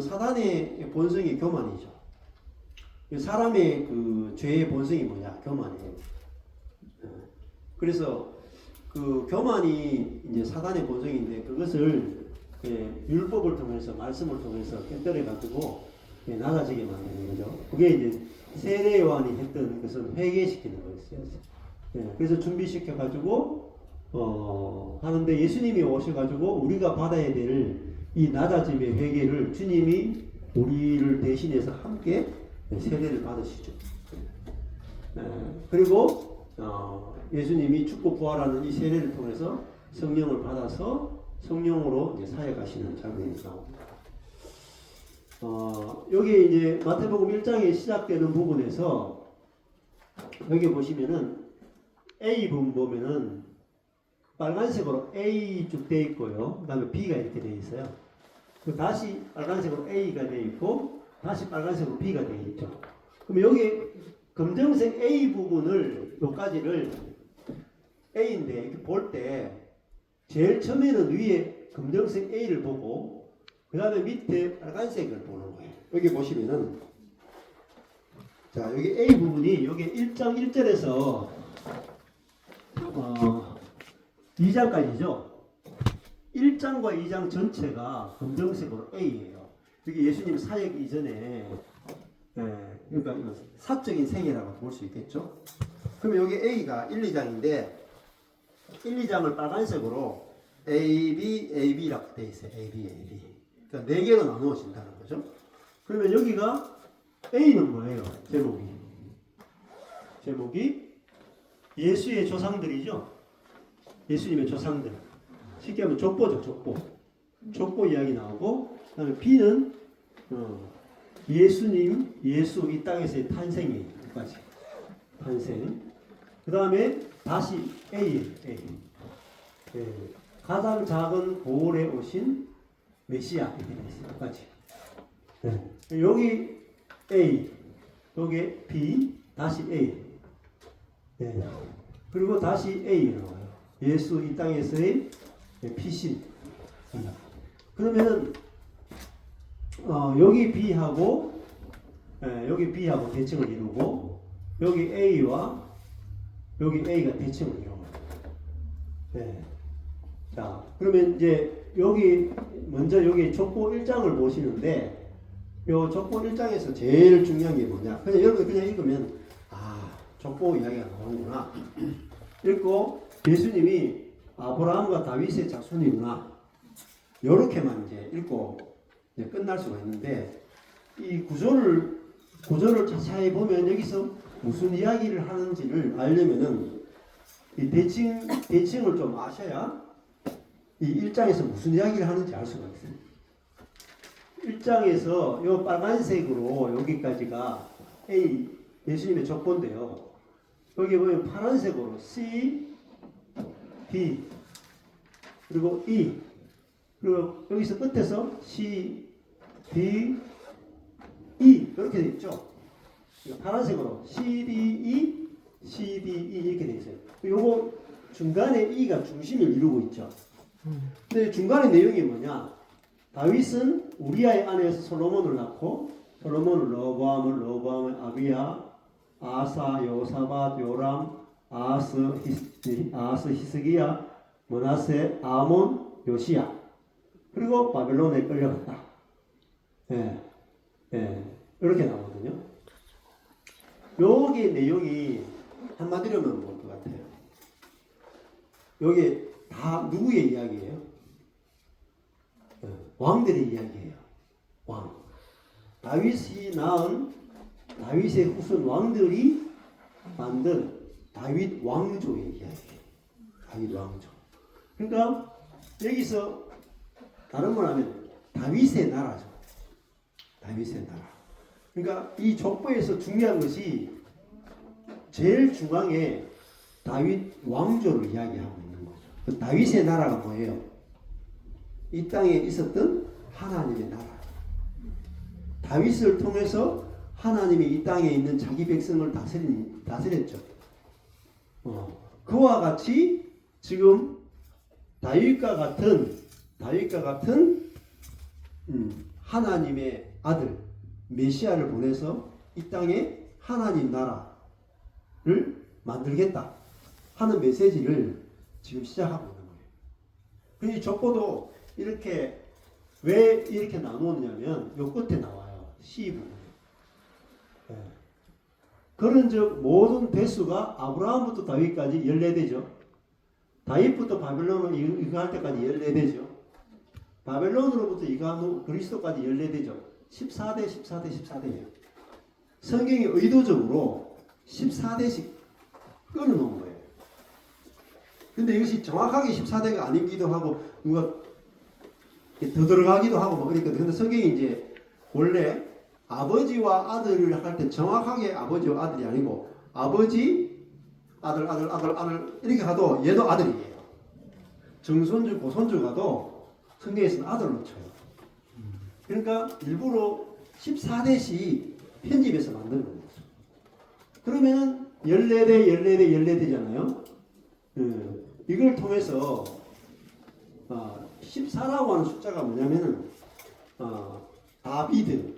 사단의 본성이 교만이죠. 사람의 그 죄의 본성이 뭐냐? 교만이에요. 그래서 그 교만이 이제 사단의 본성인데 그것을 율법을 통해서 말씀을 통해서 깨뜨려 가지고 낮아지게 만드는 거죠. 그게 이제 세례 요한이 했던 것은 회개시키는 거였어요. 그래서 준비시켜 가지고 하는데 예수님이 오셔 가지고 우리가 받아야 될 이 낮아짐의 회개를 주님이 우리를 대신해서 함께 세례를 받으시죠. 그리고 예수님이 죽고 부활하는 이 세례를 통해서 성령을 받아서 성령으로 이제 사역하시는 장면이 나옵니다. 여기 이제 마태복음 1장에 시작되는 부분에서 여기 보시면은 A 부분 보면은 빨간색으로 A 쭉 되어 있고요. 그 다음에 B가 이렇게 되어 있어요. 다시 빨간색으로 A가 되어 있고 다시 빨간색으로 B가 되어 있죠. 그럼 여기 검정색 A 부분을 여기까지를 A인데 이렇게 볼 때 제일 처음에는 위에 검정색 A를 보고 그 다음에 밑에 빨간색을 보는 거예요. 여기 보시면은 자 여기 A 부분이 여기 1장 1절에서 2장까지죠. 1장과 2장 전체가 검정색으로 A예요. 여기 예수님 사역 이전에 그러니까 이건 사적인 생애라고 볼 수 있겠죠. 그러면 여기 A가 1, 2장인데 1, 2장을 빨간색으로 A, B, A, B라고 되어 있어요. A, B, A, B. 그러니까 4개로 나누어진다는 거죠. 그러면 여기가 A는 뭐예요? 제목이 예수의 조상들이죠. 예수님의 조상들. 쉽게 하면 족보죠. 족보 이야기 나오고 그 다음에 B는 예수님, 예수 이 땅에서의 탄생이 여기까지 탄생. 그 다음에 다시 A. 가장 작은 보홀에 오신 메시아 이렇게 되어 있어요. 여기까지. 여기 A, 여기 B, 다시 A. 그리고 다시 A로 나와요. 예수 이 땅에서의 피신. 그러면은 여기 B하고 대칭을 이루고 여기 A와 여기 A가 대칭을 이루어요. 자, 그러면 이제 여기 먼저 여기 족보 1장을 보시는데 요 족보 1장에서 제일 중요한 게 뭐냐? 그냥 여러분 그냥 읽으면 족보 이야기가 나오는구나. 읽고 예수님이 아브라함과 다윗의 자손이구나. 요렇게만 이제 읽고 이제 끝날 수가 있는데 이 구조를 자세히 보면 여기서 무슨 이야기를 하는지를 알려면은 이 대칭을 좀 아셔야 이 1장에서 무슨 이야기를 하는지 알 수가 있어요. 1장에서 요 빨간색으로 여기까지가 A 예수님의 족보인데요. 여기 보면 파란색으로 C, D 그리고 E 그리고 여기서 끝에서 C, D, E 이렇게 되어 있죠. 파란색으로 C, D, E, C, D, E 이렇게 되어 있어요. 요거 중간에 E가 중심을 이루고 있죠. 근데 중간의 내용이 뭐냐? 다윗은 우리아의 아내에서 솔로몬을 낳고 솔로몬은 러브암을 아비야, 아사, 요사밧, 요람, 아하스, 히스기야, 므낫세, 아몬, 요시야. 그리고 바벨론에 끌려갔다. 이렇게 나오거든요. 여기 내용이 한마디로는 뭘 것 같아요? 여기 다 누구의 이야기예요? 왕들의 이야기예요. 왕. 다윗이 낳은 다윗의 후손 왕들이 만든 다윗 왕조의 이야기예요. 다윗 왕조. 그러니까 여기서 다른 말 하면 다윗의 나라죠. 다윗의 나라. 그러니까 이 족보에서 중요한 것이 제일 중앙에 다윗 왕조를 이야기하고 있는 거죠. 그 다윗의 나라가 뭐예요? 이 땅에 있었던 하나님의 나라. 다윗을 통해서 하나님이 이 땅에 있는 자기 백성을 다스렸죠. 그와 같이 지금 다윗과 같은 하나님의 아들 메시아를 보내서 이 땅에 하나님 나라를 만들겠다 하는 메시지를 지금 시작하고 있는 거예요. 그 족보도 이렇게 왜 이렇게 나누었냐면 요 끝에 나와요. C 부분. 그런즉 모든 대수가 아브라함부터 다윗까지 14대죠. 다윗부터 바벨론으로 이거할 때까지 14대죠. 바벨론으로부터 이거한 후 그리스도까지 14대죠. 14대예요. 성경이 의도적으로 14대씩 끊어놓은 거예요. 근데 이것이 정확하게 14대가 아니기도 하고 누가 더 들어가기도 하고 뭐 그랬거든요. 근데 성경이 이제 원래 아버지와 아들을 할 때 정확하게 아버지와 아들이 아니고 아버지, 아들 이렇게 가도 얘도 아들이에요. 정손주, 고손주 가도 성경에서는 아들로 쳐요. 그러니까 일부러 14대씩 편집해서 만드는 거죠. 그러면 14대잖아요. 이걸 통해서 14라고 하는 숫자가 뭐냐면은 다비드,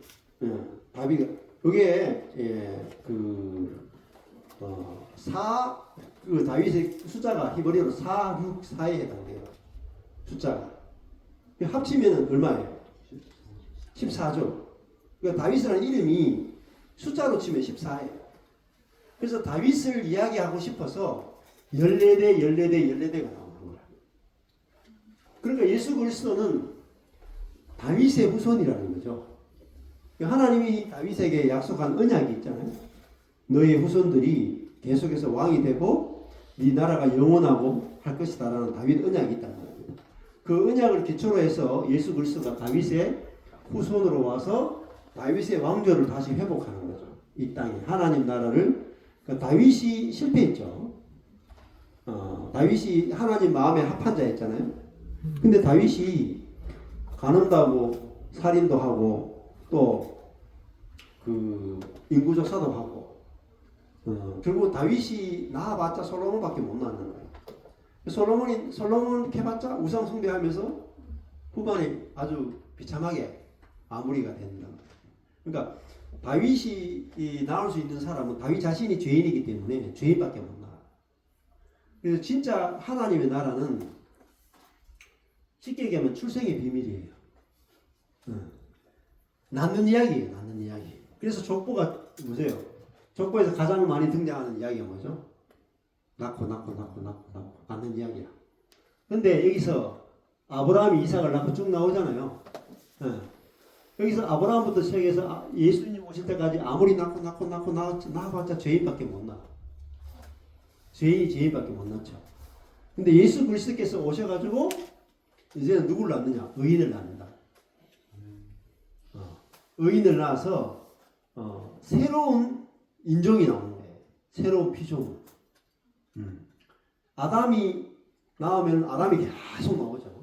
이게 그 다윗의 숫자가 히브리어로 464에 해당돼요. 숫자가 합치면은 얼마예요? 14죠. 그러니까 다윗이라는 이름이 숫자로 치면 14예요. 그래서 다윗을 이야기하고 싶어서 14대가 나오는 거야. 그러니까 예수 그리스도는 다윗의 후손이라는 거죠. 하나님이 다윗에게 약속한 언약이 있잖아요. 너의 후손들이 계속해서 왕이 되고 네 나라가 영원하고 할 것이다라는 다윗 언약이 있다는 거예요. 그 언약을 기초로 해서 예수 그리스도가 다윗의 후손으로 와서 다윗의 왕조를 다시 회복하는 거죠. 이 땅에 하나님 나라를. 그러니까 다윗이 실패했죠. 다윗이 하나님 마음에 합한 자였잖아요. 근데 다윗이 간음도 살인도 하고 또 그 인구조사도 하고 결국 다윗이 낳아봤자 솔로몬밖에 못 낳는 거예요. 솔로몬 캐봤자 우상 숭배하면서 후반에 아주 비참하게 마무리가 된다. 그러니까 다윗이 낳을 수 있는 사람은 다윗 자신이 죄인이기 때문에 죄인밖에 못 낳아. 그래서 진짜 하나님의 나라는 쉽게 얘기하면 출생의 비밀이에요. 낳는 이야기예요. 낳는 이야기. 그래서 족보가 뭐세요? 족보에서 가장 많이 등장하는 이야기가 뭐죠? 낳고 낳는 이야기야. 근데 여기서 아브라함이 이삭을 낳고 쭉 나오잖아요. 여기서 아브라함부터 시작해서 예수님 오실 때까지 아무리 낳아봤자 죄인밖에 못 낳아. 죄인밖에 못 낳죠. 근데 예수 그리스도께서 오셔가지고 이제는 누구를 낳느냐? 의인을 낳는다. 의인을 낳아서 새로운 인종이 나오는 거예요. 새로운 피조물. 아담이 나오면 아담이 계속 나오죠.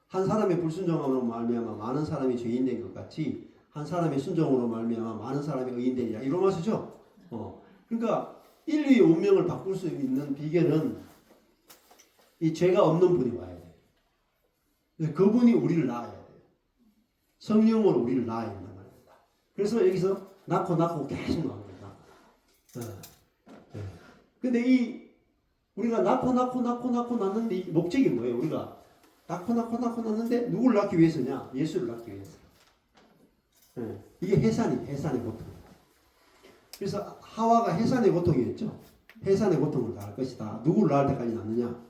한 사람의 불순종으로 말미암아 많은 사람이 죄인 된 것 같이 한 사람의 순종으로 말미암아 많은 사람이 의인 되리라. 이런 말이죠. 그러니까 인류의 운명을 바꿀 수 있는 비결은 이 죄가 없는 분이 와야 돼요. 그분이 우리를 낳아야 돼요. 성령으로 우리를 낳아야 된단 말입니다. 그래서 여기서 낳고 계속 나옵니다. 근데 우리가 낳고 낳는데 이 목적이 뭐예요? 우리가 낳고 낳는데 누구를 낳기 위해서냐? 예수를 낳기 위해서. 이게 해산의 고통. 그래서 하와가 해산의 고통이었죠. 해산의 고통을 낳을 것이다. 누구를 낳을 때까지 낳느냐?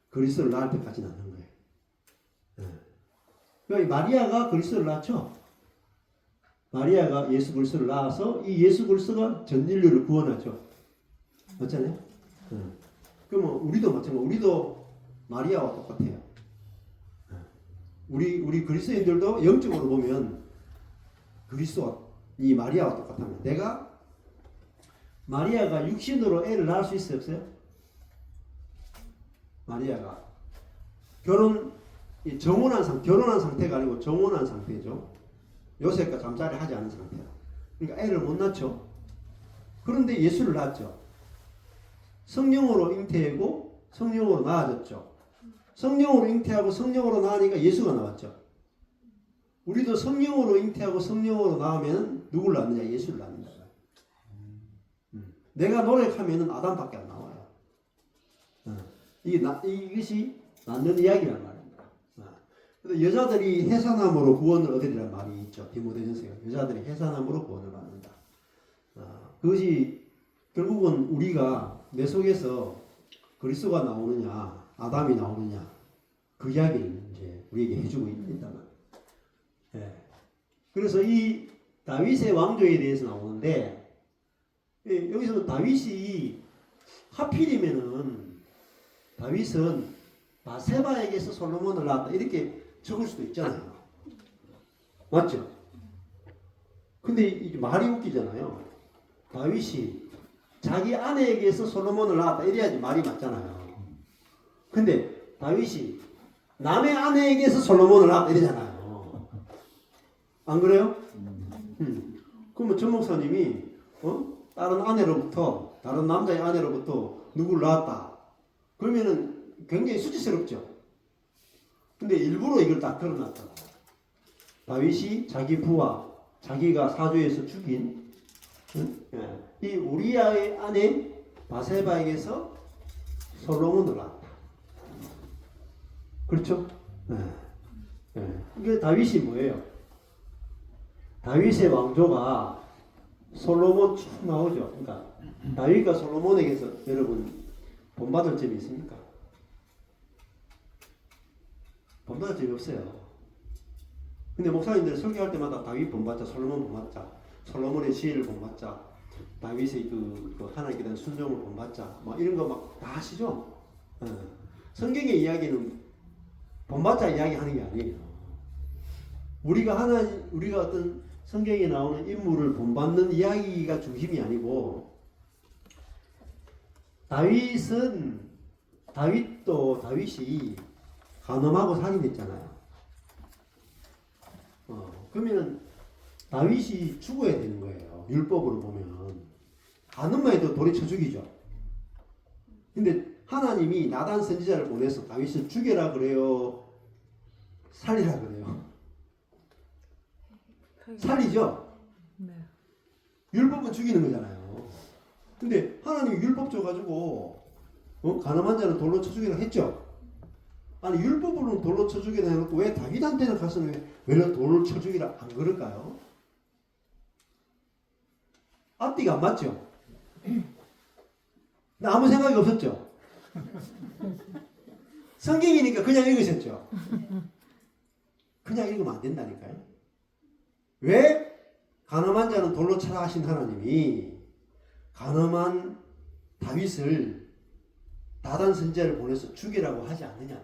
그리스도를 낳을 때까지 낳는 거예요. 그러니까 마리아가 그리스도를 낳죠. 마리아가 예수 그리스도를 낳아서 이 예수 그리스도가 전 인류를 구원하죠. 맞잖아요. 그러면 우리도 마찬가지로 우리도 마리아와 똑같아요. 우리 그리스도인들도 영적으로 보면 그리스도와 이 마리아와 똑같다면 내가 마리아가 육신으로 애를 낳을 수 있어요, 없어요? 마리아가 결혼한 상태가 아니고 정혼한 상태죠. 요셉과 잠자리 하지 않은 상태야. 그러니까 애를 못 낳죠. 그런데 예수를 낳았죠. 성령으로 잉태하고 성령으로 낳아졌죠. 성령으로 잉태하고 성령으로 낳으니까 예수가 나왔죠. 우리도 성령으로 잉태하고 성령으로 낳으면 누굴 낳느냐? 예수를 낳는다. 내가 노력하면 아담밖에 안 나와요. 이것이 낳는 이야기란 말입니다. 여자들이 해산함으로 구원을 얻으리란 말이 있죠. 디모데전서에 여자들이 해산함으로 구원을 받는다. 그것이 결국은 우리가 내 속에서 그리스도가 나오느냐, 아담이 나오느냐, 그 이야기를 이제 우리에게 해주고 있다는. 그래서 이 다윗의 왕조에 대해서 나오는데 예, 여기서는 다윗이 하필이면은 다윗은 바세바에게서 솔로몬을 낳았다 이렇게 적을 수도 있잖아요. 맞죠? 근데 이게 말이 웃기잖아요. 다윗이 자기 아내에게서 솔로몬을 낳았다 이래야지 말이 맞잖아요. 근데 다윗이 남의 아내에게서 솔로몬을 낳았다 이러잖아요. 안 그래요? 그러면 전 목사님이 다른 아내로부터 다른 남자의 아내로부터 누구를 낳았다. 그러면은 굉장히 수치스럽죠. 근데 일부러 이걸 딱 드러났다. 다윗이 자기 부하, 자기가 사주에서 죽인 이 우리아의 아내 바세바에게서 솔로몬을 낳았다. 그렇죠? 이게 다윗이 뭐예요? 다윗의 왕조가 솔로몬 쭉 나오죠. 그러니까 다윗과 솔로몬에게서 여러분 본받을 점이 있습니까? 본받을 점이 없어요. 근데 목사님들 설교할 때마다 다윗 본받자, 솔로몬 본받자, 솔로몬의 지혜를 본받자, 다윗의 그 하나님께 대한 순종을 본받자, 막 이런 거 막 다 하시죠. 성경의 이야기는 본받자 이야기하는 게 아니에요. 우리가 어떤 성경에 나오는 인물을 본받는 이야기가 중심이 아니고 다윗이 간음하고 살인했잖아요. 그러면 다윗이 죽어야 되는 거예요. 율법으로 보면 간음만 해도 돌에 쳐 죽이죠. 근데 하나님이 나단 선지자를 보내서 다윗을 죽여라 그래요? 살리라 그래요? 살리죠? 네. 율법은 죽이는 거잖아요. 근데 하나님이 율법 줘가지고 가늠한 자는 돌로 쳐 죽이라 했죠? 아니 율법으로는 돌로 쳐 죽이라 해놓고 왜 다윗한테는 가서는 왜 돌로 쳐 죽이라 안 그럴까요? 앞뒤가 안 맞죠? 나 아무 생각이 없었죠? 성경이니까 그냥 읽으셨죠? 그냥 읽으면 안 된다니까요. 왜 간음한 자는 돌로 쳐라 하신 하나님이 간음한 다윗을 나단 선지자를 보내서 죽이라고 하지 않느냐.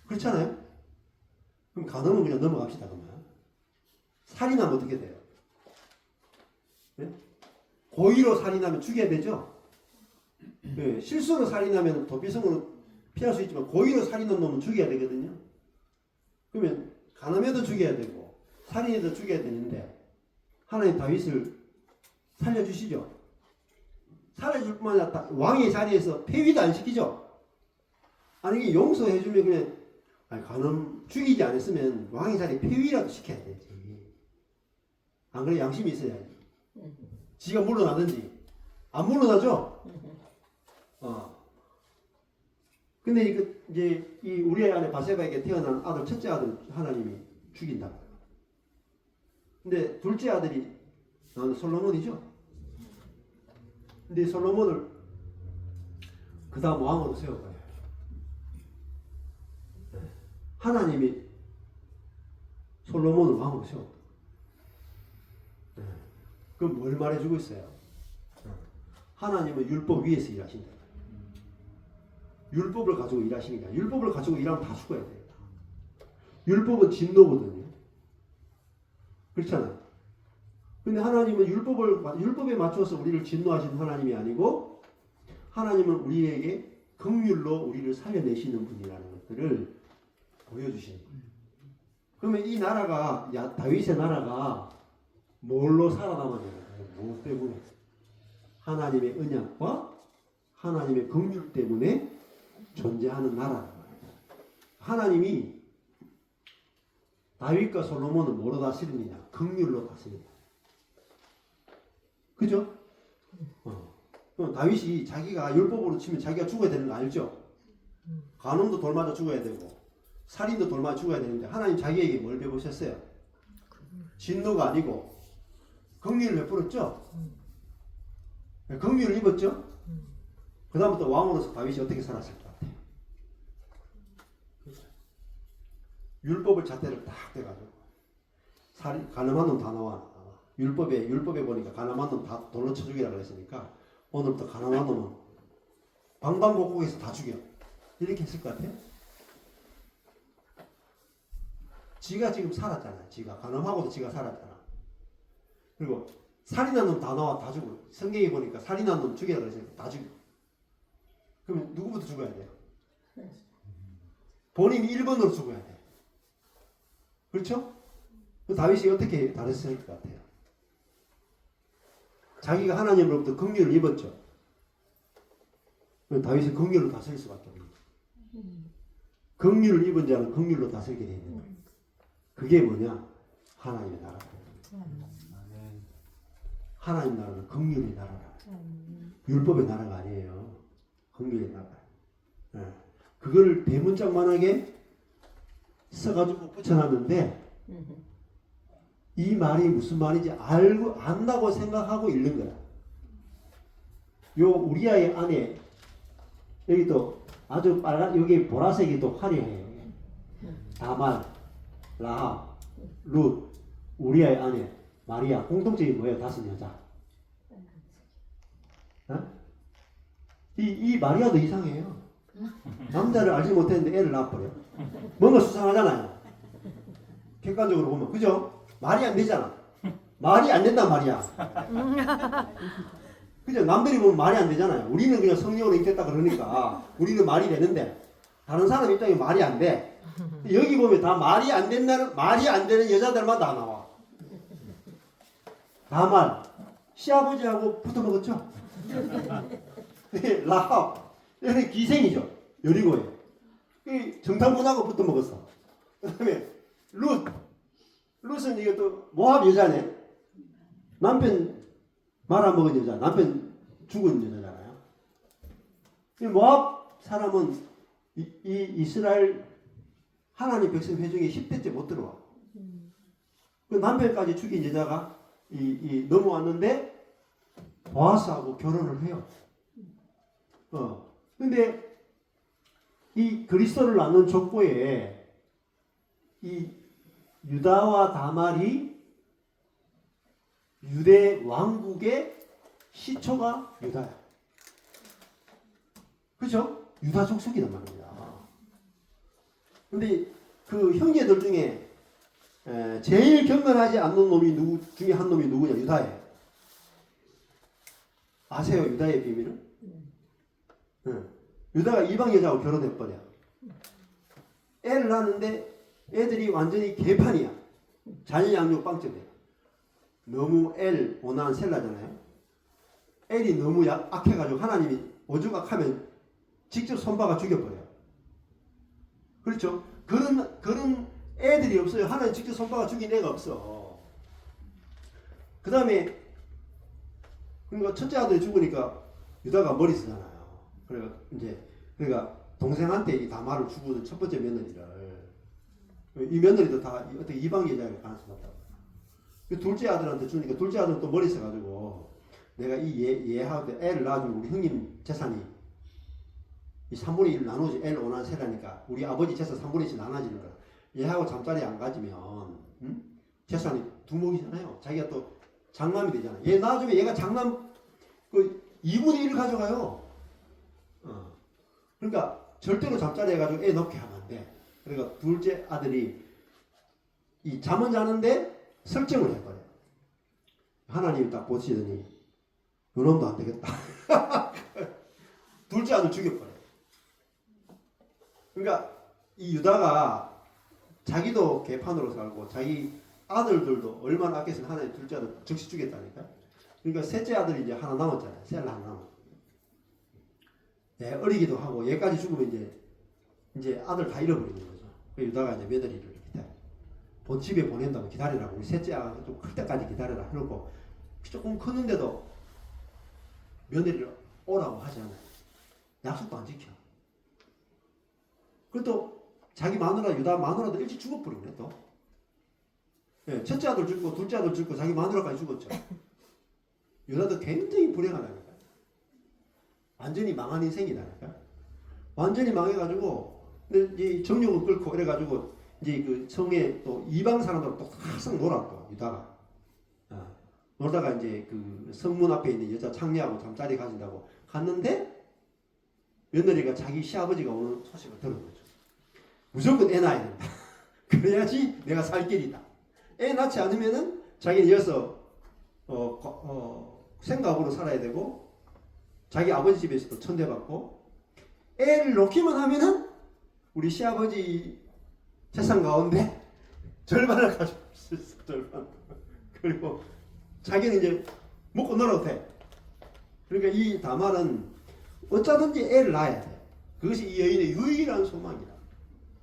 그렇잖아요? 그럼 간음은 그냥 넘어갑시다. 그러면 살인하면 어떻게 돼요? 네? 고의로 살인하면 죽여야 되죠? 네, 실수로 살인하면 도피성으로 피할 수 있지만 고의로 살인한 놈은 죽여야 되거든요. 그러면 간음해도 죽여야 되고 살인해도 죽여야 되는데 하나님 다윗을 살려주시죠. 살려줄 뿐만 아니라 왕의 자리에서 폐위도 안 시키죠. 아니 용서해주면 그냥 간음 죽이지 않았으면 왕의 자리에 폐위라도 시켜야 되지. 안 그래 양심이 있어야지. 지가 물러나든지 안 물러나죠. 근데 이제 이 우리의 아내 바세바에게 태어난 아들 첫째 아들 하나님이 죽인다. 근데 둘째 아들이 솔로몬이죠. 근데 솔로몬을 그 다음 왕으로 세울 거예요. 하나님이 솔로몬을 왕으로 세웠다. 그럼 뭘 말해주고 있어요? 하나님은 율법 위에서 일하신다. 율법을 가지고 일하시니까 율법을 가지고 일하면 다 죽어야 돼요. 율법은 진노거든요. 그렇잖아요. 근데 하나님은 율법에 맞춰서 우리를 진노하시는 하나님이 아니고 하나님은 우리에게 긍휼로 우리를 살려내시는 분이라는 것들을 보여주시는 거예요. 그러면 이 나라가 다윗의 나라가 뭘로 살아남았냐면 무엇 때문에? 하나님의 언약과 하나님의 긍휼 때문에 존재하는 나라라는 거예요. 하나님이 다윗과 솔로몬을 뭐로 다스리느냐? 긍휼로 다스립니다. 그죠? 다윗이 자기가 율법으로 치면 자기가 죽어야 되는 거 알죠? 간음도 돌맞아 죽어야 되고 살인도 돌맞아 죽어야 되는데 하나님 자기에게 뭘 베푸셨어요? 진노가 아니고 긍휼을 베풀었죠? 긍휼을 입었죠? 그 다음부터 왕으로서 다윗이 어떻게 살았을 것 같아요? 율법을 잣대를 딱 대가지고 간음한 놈 다 나와. 율법에 보니까 가늠한 놈 다 돌로 쳐 죽이라 그랬으니까 오늘부터 가늠한 놈은 방방곡곡에서 다 죽여. 이렇게 했을 것 같아요. 지가 지금 살았잖아요. 지가 가늠하고도 지가 살았잖아. 그리고 살인한 놈 다 나와 다 죽어. 성경에 보니까 살인한 놈 죽이라 그랬으니까 다 죽여. 그러면 누구부터 죽어야 돼요? 본인이 1번으로 죽어야 돼. 그렇죠? 다윗이 어떻게 다뤘을 것 같아요? 자기가 하나님으로부터 긍휼을 입었죠. 다윗은 긍휼로 다스릴 수밖에 없는 거예요. 긍휼을 입은 자는 긍휼로 다스리게 되어 있는 거예요. 그게 뭐냐? 하나님의 나라. 하나님 나라는 긍휼의 나라라. 율법의 나라가 아니에요. 긍휼의 나라. 네. 그걸 대문짝만하게 써가지고 붙여놨는데 이 말이 무슨 말인지 알고 안다고 생각하고 읽는 거야. 요 우리아의 안에 여기 또 아주 빨간 여기 보라색이 또 화려해. 다말, 라합, 룻, 우리아의 아내, 마리아 공통점이 뭐예요? 5 여자. 어? 이 마리아도 이상해요. 남자를 알지 못했는데 애를 낳아버려. 뭔가 수상하잖아요. 객관적으로 보면 그죠? 말이 안 되잖아. 말이 안 된단 말이야. 그죠? 남들이 보면 말이 안 되잖아요. 우리는 그냥 성령으로 잉태했다 그러니까 우리는 말이 되는데 다른 사람 입장에 말이 안 돼. 여기 보면 다 말이 안 된다는 말이 안 되는 여자들만 다 나와. 다말 시아버지하고 붙어먹었죠. 라합 얘는 기생이죠. 여리고에 정탐꾼하고 붙어먹었어. 그다음에 룻은 이것도 모압 여자네. 남편 말아먹은 여자, 남편 죽은 여자잖아요. 이 모압 사람은 이 이스라엘 하나님 백성 회중에 10대째 못 들어와. 그 남편까지 죽인 여자가 넘어왔는데 보아스하고 결혼을 해요. 근데 이 그리스도를 낳는 족보에 이 유다와 다말이 유대 왕국의 시초가 유다야. 그죠? 유다 족속이란 말입니다. 근데 그 형제들 중에 제일 경건하지 않는 놈이 누구 중에 한 놈이 누구냐? 유다예요. 아세요? 유다의 비밀을? 유다가 이방 여자하고 결혼해버려. 애를 낳았는데 애들이 완전히 개판이야. 자녀 양육 빵점이야. 너무 오난 셀라잖아요. 엘이 너무 악해가지고 하나님이 오죽악하면 직접 손박아 죽여버려요. 그렇죠? 그런 애들이 없어요. 하나님 직접 손박아 죽인 애가 없어. 그 다음에 그러니까 첫째 아들이 죽으니까 유다가 머리 쓰잖아요. 그러니까 동생한테 이 다말을 주고는 첫 번째 며느리를 이 며느리도 다 어떻게 이방 여자일 가능성이 없다고. 둘째 아들한테 주니까 둘째 아들은 또 머리 써가지고 내가 이 얘하고 애를 낳아주면 우리 형님 재산이 이 3분의 1 나누지. 엘 오난 세라니까 우리 아버지 재산 3분의 1씩 나눠지는 거야. 얘하고 잠자리 안 가지면 재산이 두목이잖아요. 자기가 또 장남이 되잖아. 얘 낳아주면 얘가 장남 그 2분의 1을 가져가요. 그러니까 절대로 잠자리 해가지고 애 넣게 하면 안 돼. 그러니까 둘째 아들이 이 잠은 자는데 설정을 해버려요. 하나님이 딱 보시더니 요놈도 안 되겠다. 둘째 아들 죽여버려요. 그러니까 이 유다가 자기도 개판으로 살고 자기 아들들도 얼마나 아껴서 하나님 둘째 아들 즉시 죽였다니까. 그러니까 셋째 아들이 이제 하나 남았잖아요. 셀라 하나 남았. 어리기도 하고 얘까지 죽으면 이제 아들 다 잃어버리는 거죠. 유다가 이제 며느리를 기다려. 본 집에 보낸다고 기다리라고. 우리 셋째 아가 좀 클 때까지 기다려라 해놓고 조금 컸는데도 며느리를 오라고 하지 않아요. 약속도 안 지켜. 그것도 자기 마누라 유다 마누라도 일찍 죽어버리네 또. 첫째 아들 죽고 둘째 아들 죽고 자기 마누라까지 죽었죠. 유다도 굉장히 불행하다니까. 완전히 망한 인생이다니까. 완전히 망해가지고 이제 정욕을 끌고 이래가지고 이제 그 성에 또 이방 사람들 또 항상 놀았고 유다가. 놀다가 이제 그 성문 앞에 있는 여자 창녀하고 잠자리 가진다고 갔는데 며느리가 자기 시아버지가 오는 소식을 들은 거죠. 무조건 애 낳아야 된다. 그래야지 내가 살 길이다. 애 낳지 않으면은 자기는 이어서 생각으로 살아야 되고 자기 아버지 집에서도 천대받고 애를 놓기만 하면은 우리 시아버지 재산 가운데 절반을 가지고 있었어. 절반. 그리고 자기는 이제 먹고 놀아도 돼. 그러니까 이 다말은 어쩌든지 애를 낳아야 돼. 그것이 이 여인의 유일한 소망이다.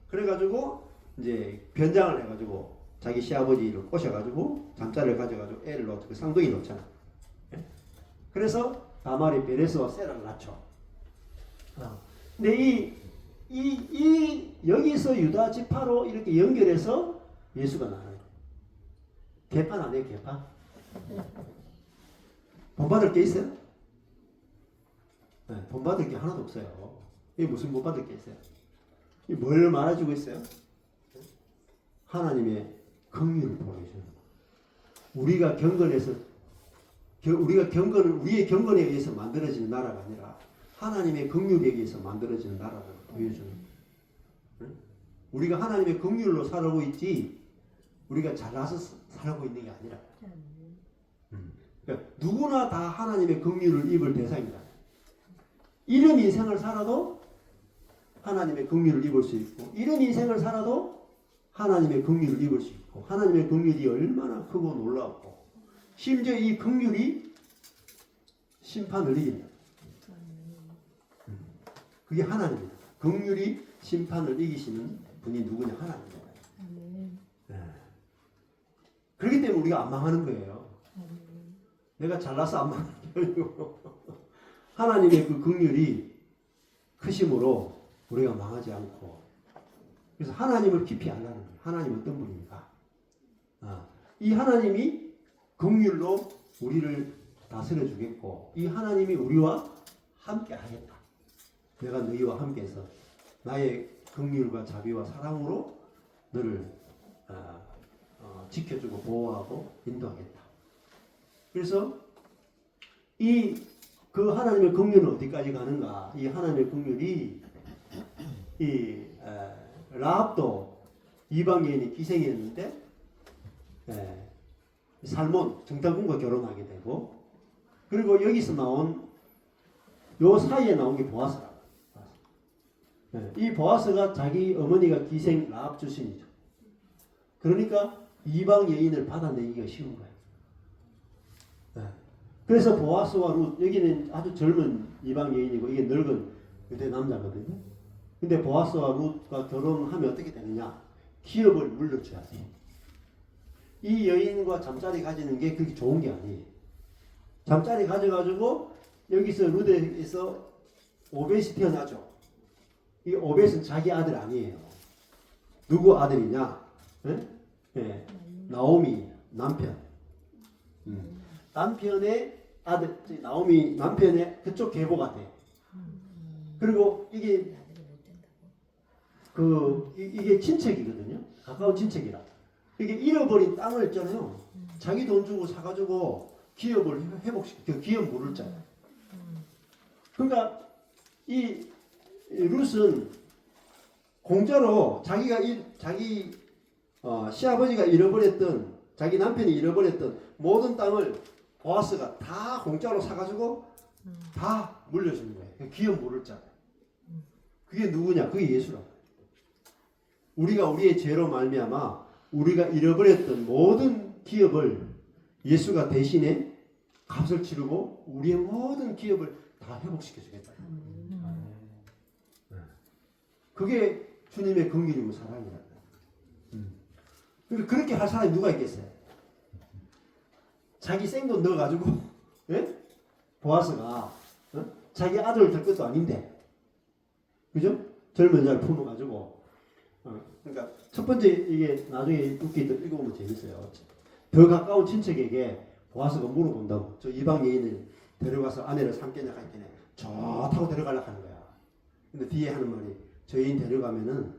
그래가지고 이제 변장을 해가지고 자기 시아버지를 꼬셔가지고 잠자리를 가져가지고 애를 놓고 그 쌍둥이 놓잖아. 그래서 다말이 베레스와 세라를 낳죠. 근데 여기서 유다 지파로 이렇게 연결해서 예수가 나와요. 개판 아니에요, 개판? 본받을 게 있어요? 네, 본받을 게 하나도 없어요. 이게 무슨 본받을 게 있어요? 이 뭘 말해주고 있어요? 하나님의 긍휼을 보여주는 거. 우리의 경건에 의해서 만들어지는 나라가 아니라 하나님의 긍휼에 의해서 만들어지는 나라를 보여주는 거. 우리가 하나님의 긍휼로 살고 있지 우리가 잘나서 살고 있는 게 아니라 그러니까 누구나 다 하나님의 긍휼을 입을 대상이다. 이런 인생을 살아도 하나님의 긍휼을 입을 수 있고 이런 인생을 살아도 하나님의 긍휼을 입을 수 있고 하나님의 긍휼이 얼마나 크고 놀랍고 심지어 이 긍휼이 심판을 이긴다. 그게 하나님입니다. 긍휼이 심판을 이기시는 분이 누구냐? 하나님입니다. 네. 그렇기 때문에 우리가 안 망하는 거예요. 내가 잘나서 안 망하는 게 아니고 하나님의 그 긍휼이 크심으로 우리가 망하지 않고 그래서 하나님을 깊이 알라는 거예요. 하나님 어떤 분입니까? 이 하나님이 긍휼로 우리를 다스려 주겠고 이 하나님이 우리와 함께 하겠다. 내가 너희와 함께해서 나의 긍휼과 자비와 사랑으로 너를 지켜주고 보호하고 인도하겠다. 그래서 그 하나님의 긍휼은 어디까지 가는가? 이 하나님의 긍휼이 라합도 이방 여인이 기생이었는데 살몬 정탐꾼과 결혼하게 되고 그리고 여기서 나온 요 사이에 나온 게 보아스라. 이 보아스가 자기 어머니가 기생 라합 출신이죠. 그러니까 이방 여인을 받아내기가 쉬운 거예요. 그래서 보아스와 룻 여기는 아주 젊은 이방 여인이고 이게 늙은 유대 남자거든요. 근데 보아스와 룻과 결혼하면 어떻게 되느냐? 기업을 물려줘야 돼. 이 여인과 잠자리 가지는 게 그렇게 좋은 게 아니에요. 잠자리 가져가지고 여기서 룻에서 오벳이 태어나죠. 이 오벳은 자기 아들 아니에요. 누구 아들이냐? 나오미 남편. 남편의 아들, 나오미 남편의 그쪽 계보가 돼. 그리고 이게 이게 친척이거든요. 가까운 친척이라. 이게 잃어버린 땅을 있잖아요. 자기 돈 주고 사가지고 기업을 회복시켜. 기업 모를 자예요. 그러니까 이 룻은 공짜로 자기 시아버지가 잃어버렸던 자기 남편이 잃어버렸던 모든 땅을 보아스가 다 공짜로 사가지고 다 물려주는 거예요. 기업 모를 자. 그게 누구냐? 그게 예수라고. 우리가 우리의 죄로 말미암아 우리가 잃어버렸던 모든 기업을 예수가 대신에 값을 치르고 우리의 모든 기업을 다 회복시켜 주겠다. 그게 주님의 긍휼이고 사랑이다. 그렇게 할 사람이 누가 있겠어요? 자기 생돈 넣어가지고 보아스가 자기 아들 될 것도 아닌데 그죠? 젊은 여자를 품어가지고 그러니까 첫 번째 이게 나중에 웃기도 읽어보면 재밌어요. 더 가까운 친척에게 보아스가 물어본다고. 저 이방 여인을 데려가서 아내를 삼겠냐 했더니 좋다고 데려가려고 하는 거야. 근데 뒤에 하는 말이 저 여인 데려가면은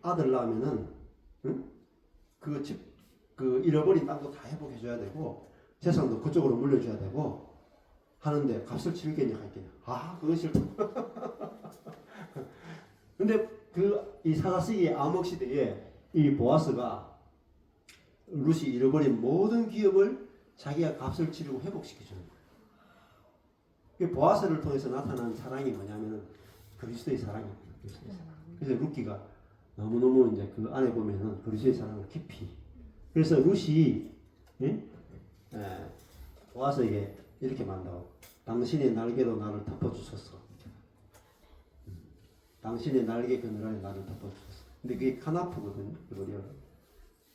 아들 낳으면은 그 잃어버린 땅도 다 회복해줘야 되고 재산도 그쪽으로 물려줘야 되고 하는데 값을 치르겠냐 할게냐. 그거 싫다. 근데 이 사사시기의 암흑 시대에 이 보아스가 룻이 잃어버린 모든 기업을 자기가 값을 치르고 회복시켜주는 거예요. 보아스를 통해서 나타난 사랑이 뭐냐면은 그리스도의 사랑입니다. 그리스도의 사랑. 그래서 룻기가 너무너무 이제 그 안에 보면은 그리스도의 사랑을 깊이. 그래서 룻이 보아스에게 이렇게 말한다고. 당신의 날개로 나를 덮어주소서. 당신의 날개 그늘 안에 나를 덮어주소서. 근데 그게 카나프거든요. 그거요.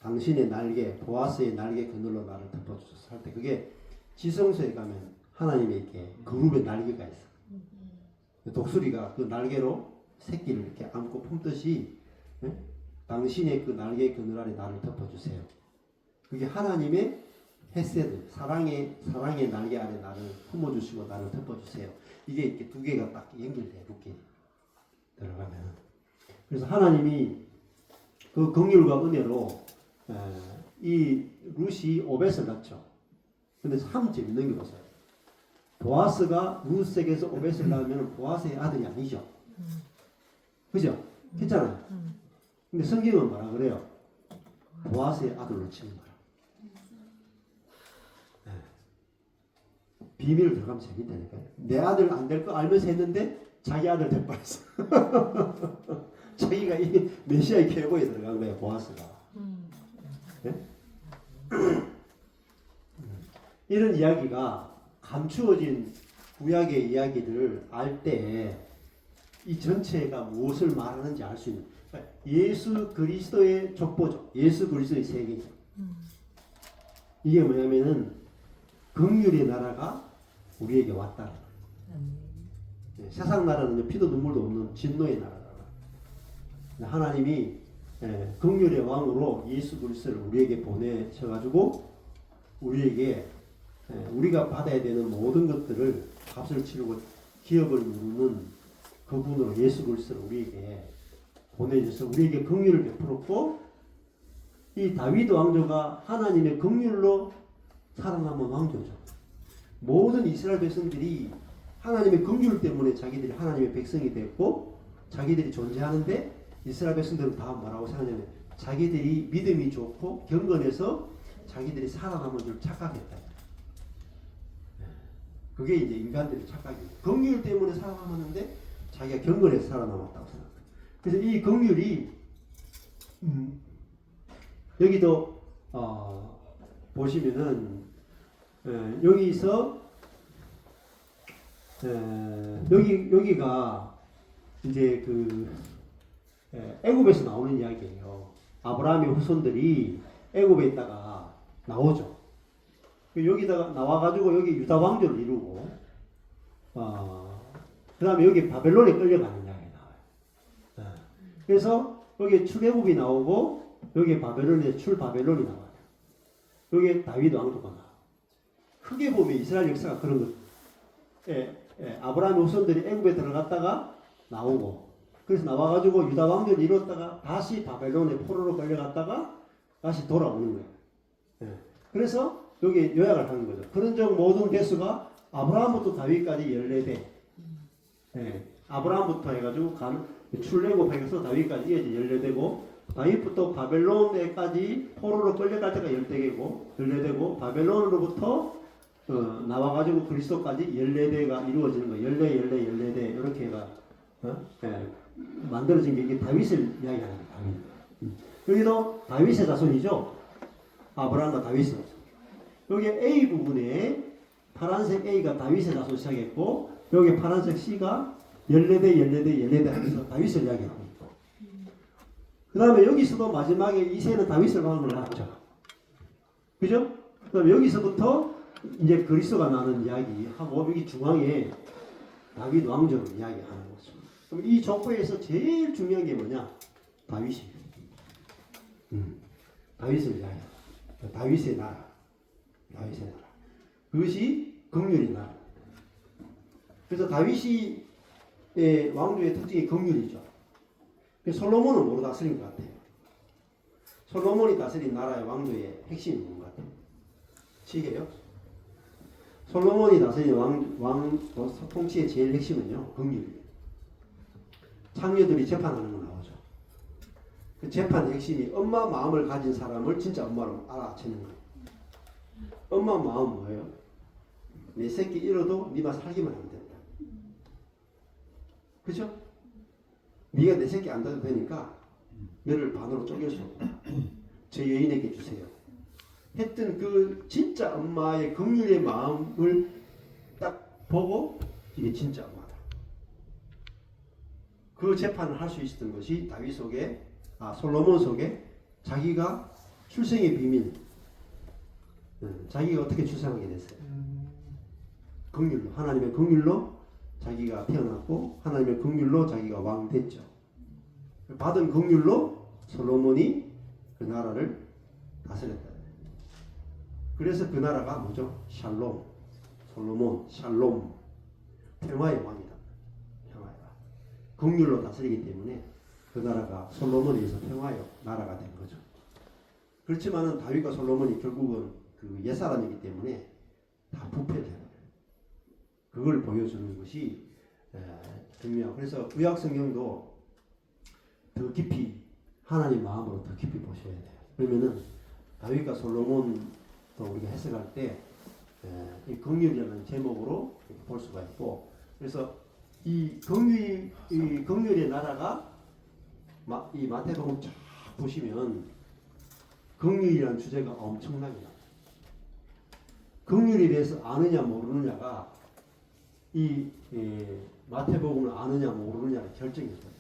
당신의 날개, 보아스의 날개 그늘로 나를 덮어주소서 할 때 그게 지성소에 가면 하나님에게 그룹의 날개가 있어. 독수리가 그 날개로 새끼를 이렇게 안고 품듯이 당신의 그 날개 그늘 안에 나를 덮어주세요. 그게 하나님의 헤세드, 사랑의 날개 안에 나를 품어주시고 나를 덮어주세요. 이게 이렇게 두 개가 딱 연결돼요. 이렇게 들어가면. 그래서 하나님이 그 긍휼과 은혜로 이 룻이 오벳을 낳죠. 근데 참 재밌는 게 보세요. 보아스가 룻에게서 오벳을 낳으면 보아스의 아들이 아니죠. 그죠? 했잖아요. 근데 성경은 뭐라 그래요? 보아스의 아들로 치는 거야. 비밀 들어가면 재밌다니까요. 내 아들 안 될 거 알면서 했는데 자기 아들 될 뻔했어. 자기가 이 메시아의 계보에 들어간 거예요. 보아스가. 네? 이런 이야기가 감추어진 구약의 이야기를 알 때 이 전체가 무엇을 말하는지 알 수 있는 그러니까 예수 그리스도의 족보죠. 예수 그리스도의 세계죠. 이게 뭐냐면은 긍휼의 나라가 우리에게 왔다. 세상 나라는 피도 눈물도 없는 진노의 나라다. 하나님이 긍휼의 왕으로 예수 그리스도를 우리에게 보내셔가지고 우리에게 우리가 받아야 되는 모든 것들을 값을 치르고 기업을 누르는 그분으로 예수 그리스도를 우리에게 보내주셔서 우리에게 긍휼을 베풀었고 이 다윗 왕조가 하나님의 긍휼로 살아남은 왕조죠. 모든 이스라엘 백성들이 하나님의 긍휼 때문에 자기들이 하나님의 백성이 됐고 자기들이 존재하는데 이스라엘 백성들은 다 뭐라고 생각하냐면 자기들이 믿음이 좋고 경건해서 자기들이 살아남은 줄 착각했다. 그게 이제 인간들의 착각이에요. 긍휼 때문에 살아남았는데 자기가 경건해서 살아남았다고 생각해요. 그래서 이 긍휼이 여기도 보시면은 여기서 여기가 이제 그 애굽에서 나오는 이야기예요. 아브라함의 후손들이 애굽에 있다가 나오죠. 여기다가 나와가지고 여기 유다 왕조를 이루고 그 다음에 여기 바벨론에 끌려가는 이야기 나와요. 그래서 여기 출애굽이 나오고 여기 바벨론에 출바벨론이 나와요. 여기 다윗 왕조가 나와요. 크게 보면 이스라엘 역사가 그런 것. 아브라함의 후손들이 애굽에 들어갔다가 나오고 그래서 나와가지고 유다 왕조를 이뤘다가 다시 바벨론에 포로로 끌려갔다가 다시 돌아오는 거예요. 그래서 여기 요약을 하는 거죠. 그런 적 모든 개수가 아브라함부터 다윗까지 14대. 아브라함부터 해가지고 출애굽해서 다윗까지 이어지 14대고 다윗부터 바벨론에까지 포로로 끌려갈 때가 14개고 바벨론으로부터 나와가지고 그리스도까지 14대가 이루어지는 거예요. 14대 이렇게 해가 만들어진 게 이게 다윗을 이야기하는 거예요. 여기도 다윗의 자손이죠. 아브라함과 다윗의 자손. 여기 A 부분에 파란색 A가 다윗의 자손 시작했고 여기 파란색 C가 14대 하면서 다윗을 이야기하고 있고 그 다음에 여기서도 마지막에 이세는 다윗을 왕으로 낳았죠. 그죠? 그 다음에 여기서부터 이제 그리스도가 나는 이야기하고 여기 중앙에 다윗 왕조를 이야기하는 거죠. 그럼 이 족보에서 제일 중요한 게 뭐냐? 다윗이에요. 다윗을 이야기하고 다윗의 나라. 그것이 긍휼의 나라. 그래서 다윗의 왕조의 특징이 긍휼이죠. 솔로몬은 뭐로 다스린 것 같아요? 솔로몬이 다스린 나라의 왕조의 핵심이 뭔 것 같아요? 시계요? 솔로몬이 다스린 왕 통치의 제일 핵심은요, 긍휼이에요. 창녀들이 재판하는 거 나오죠. 그 재판의 핵심이 엄마 마음을 가진 사람을 진짜 엄마로 알아채는 거예요. 엄마 마음 뭐예요? 내 새끼 잃어도 네가 살기만 하면 된다. 그죠? 네가 내 새끼 안 둬도 되니까 너를 반으로 쪼갤 수 없다. 저 여인에게 주세요. 했던 그 진짜 엄마의 긍휼의 마음을 딱 보고 이게 진짜 엄마다. 그 재판을 할 수 있었던 것이 다윗 속에 솔로몬 속에 자기가 출생의 비밀, 자기가 어떻게 출생하게 됐어요. 긍휼로, 하나님의 긍휼로 자기가 태어났고 하나님의 긍휼로 자기가 왕 됐죠. 받은 긍휼로 솔로몬이 그 나라를 다스렸다. 그래서 그 나라가 뭐죠? 샬롬, 솔로몬, 샬롬, 평화의 왕이다. 평화의 왕. 긍휼로 다스리기 때문에 그 나라가 솔로몬에 의해서 평화의 나라가 된 거죠. 그렇지만은 다윗과 솔로몬이 결국은 그 옛사람이기 때문에 다 부패돼요. 그걸 보여주는 것이 중요하고, 그래서 구약 성경도 더 깊이 하나님 마음으로 더 깊이 보셔야 돼요. 그러면은 다윗과 솔로몬도 우리가 해석할 때 이 긍휼이라는 제목으로 볼 수가 있고, 그래서 이 긍휼의 나라가 이 마태복음 쫙 보시면 긍휼이라는 주제가 엄청나게 나와요. 긍휼에 대해서 아느냐 모르느냐가 이 마태복음을 아느냐 모르느냐를 결정해줘요.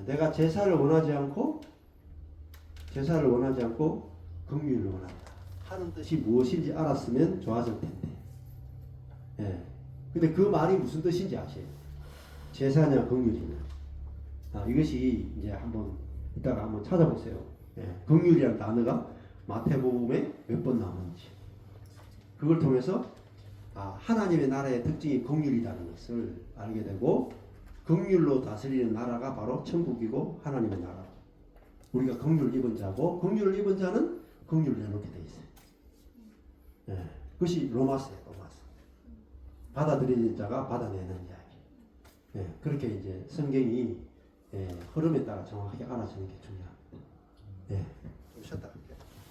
내가 제사를 원하지 않고 긍휼을 원한다 하는 뜻이 무엇인지 알았으면 좋았을 텐데. 근데 그 말이 무슨 뜻인지 아세요? 제사냐 긍휼이냐. 이것이 이제 이따가 한번 찾아보세요. 긍휼이라는 단어가 마태복음에 몇 번 나오는지. 그걸 통해서 하나님의 나라의 특징이 긍휼이라는 것을 알게 되고, 긍휼로 다스리는 나라가 바로 천국이고 하나님의 나라. 우리가 긍휼을 입은 자고, 긍휼을 입은 자는 긍휼을 내놓게 돼 있어요. 그것이 로마서예요. 로마서. 받아들이는 자가 받아내는 이야기. 그렇게 이제 성경이 흐름에 따라 정확하게 알아주는 게 중요합니다.